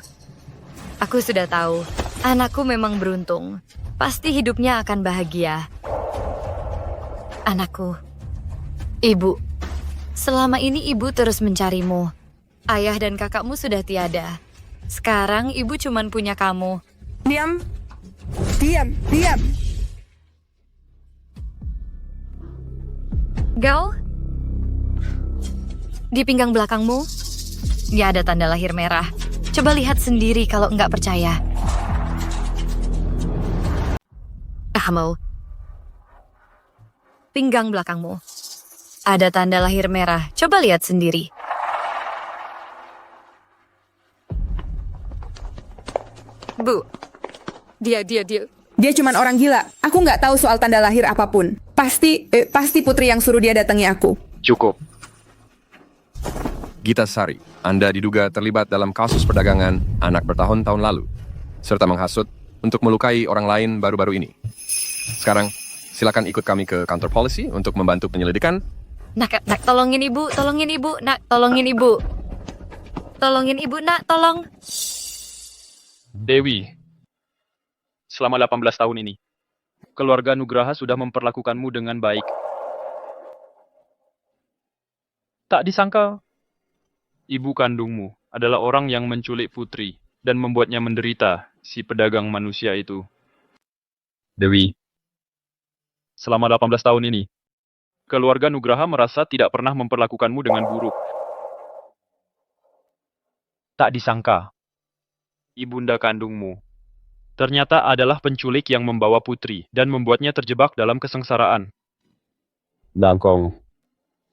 Aku sudah tahu, anakku memang beruntung. Pasti hidupnya akan bahagia. Anakku, ibu. Selama ini ibu terus mencarimu. Ayah dan kakakmu sudah tiada. Sekarang ibu cuman punya kamu. Diam. Kau? Di pinggang belakangmu, ya ada tanda lahir merah. Coba lihat sendiri kalau nggak percaya. Kamu. Pinggang belakangmu. Ada tanda lahir merah. Coba lihat sendiri. Bu. Dia. Dia cuman orang gila. Aku nggak tahu soal tanda lahir apapun. Pasti Putri yang suruh dia datangi aku. Cukup. Gita Sari, Anda diduga terlibat dalam kasus perdagangan anak bertahun-tahun lalu, serta menghasut untuk melukai orang lain baru-baru ini. Sekarang, silakan ikut kami ke kantor polisi untuk membantu penyelidikan. Nak, tolongin ibu, nak, tolongin ibu. Tolongin ibu, nak, tolong. Dewi, selama 18 tahun ini, keluarga Nugraha sudah memperlakukanmu dengan baik. Tak disangka, ibu kandungmu adalah orang yang menculik Putri dan membuatnya menderita, si pedagang manusia itu. Dewi, selama 18 tahun ini, keluarga Nugraha merasa tidak pernah memperlakukanmu dengan buruk. Tak disangka, ibunda kandungmu ternyata adalah penculik yang membawa Putri dan membuatnya terjebak dalam kesengsaraan. Dangkong.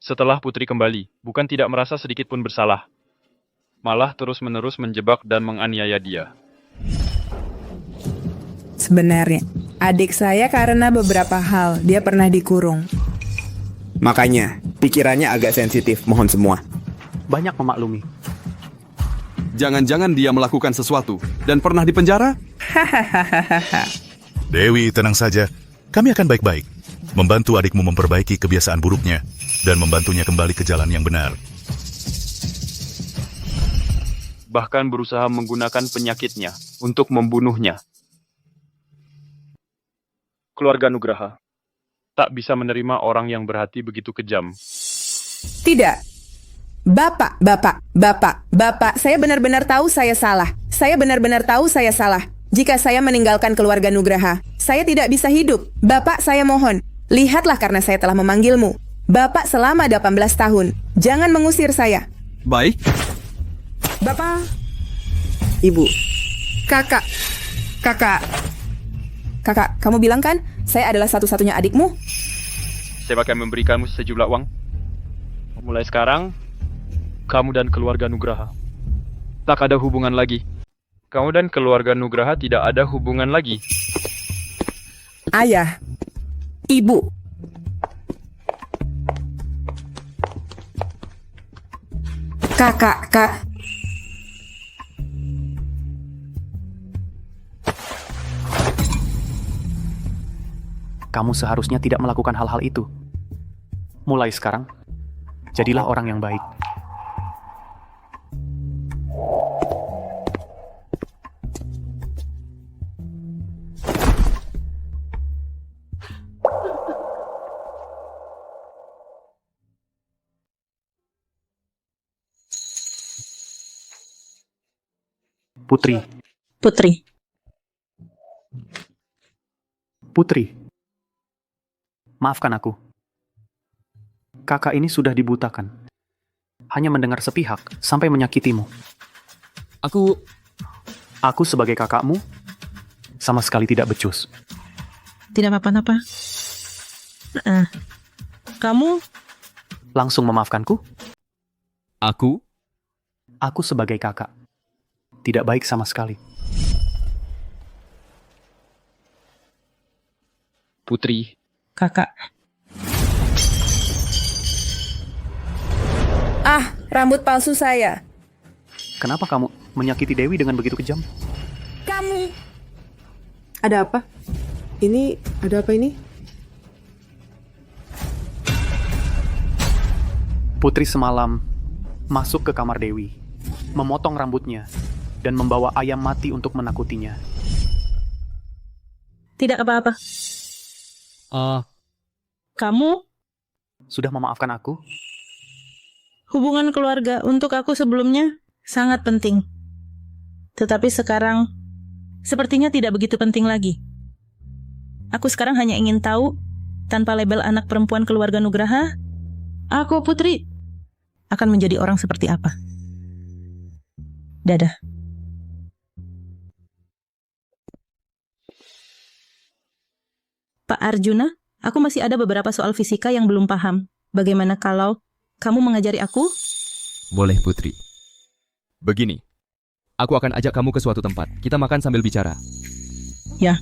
Setelah Putri kembali, bukan tidak merasa sedikit pun bersalah, malah terus-menerus menjebak dan menganiaya dia. Sebenarnya, adik saya karena beberapa hal, dia pernah dikurung. Makanya, pikirannya agak sensitif, mohon semua. Banyak memaklumi. Jangan-jangan dia melakukan sesuatu dan pernah dipenjara? Dewi, tenang saja. Kami akan baik-baik. Membantu adikmu memperbaiki kebiasaan buruknya dan membantunya kembali ke jalan yang benar. Bahkan berusaha menggunakan penyakitnya untuk membunuhnya. Keluarga Nugraha tak bisa menerima orang yang berhati begitu kejam. Tidak. Bapak, saya benar-benar tahu saya salah. Saya benar-benar tahu saya salah. Jika saya meninggalkan keluarga Nugraha, saya tidak bisa hidup. Bapak, saya mohon, lihatlah karena saya telah memanggilmu. Bapak selama 18 tahun, jangan mengusir saya. Baik. Bapak. Ibu. Kakak, kamu bilang kan, saya adalah satu-satunya adikmu? Saya akan memberikanmu sejumlah uang. Mulai sekarang, kamu dan keluarga Nugraha tak ada hubungan lagi. Kamu dan keluarga Nugraha tidak ada hubungan lagi. Ayah, ibu. Kakak. Kamu seharusnya tidak melakukan hal-hal itu. Mulai sekarang, jadilah orang yang baik. Putri. Maafkan aku. Kakak ini sudah dibutakan. Hanya mendengar sepihak sampai menyakitimu. Aku sebagai kakakmu sama sekali tidak becus. Tidak apa-apa. Kamu langsung memaafkanku? Aku sebagai kakak tidak baik sama sekali. Putri. Kakak. Rambut palsu saya. Kenapa kamu menyakiti Dewi dengan begitu kejam? Kamu. Ada apa? Ada apa ini? Putri semalam masuk ke kamar Dewi, memotong rambutnya, dan membawa ayam mati untuk menakutinya. Tidak apa-apa. Kamu sudah memaafkan aku? Hubungan keluarga untuk aku sebelumnya sangat penting. Tetapi sekarang sepertinya tidak begitu penting lagi. Aku sekarang hanya ingin tahu, tanpa label anak perempuan keluarga Nugraha, aku, Putri, akan menjadi orang seperti apa. Dadah. Pak Arjuna, aku masih ada beberapa soal fisika yang belum paham. Bagaimana kalau kamu mengajari aku? Boleh, Putri. Begini, aku akan ajak kamu ke suatu tempat. Kita makan sambil bicara. Ya.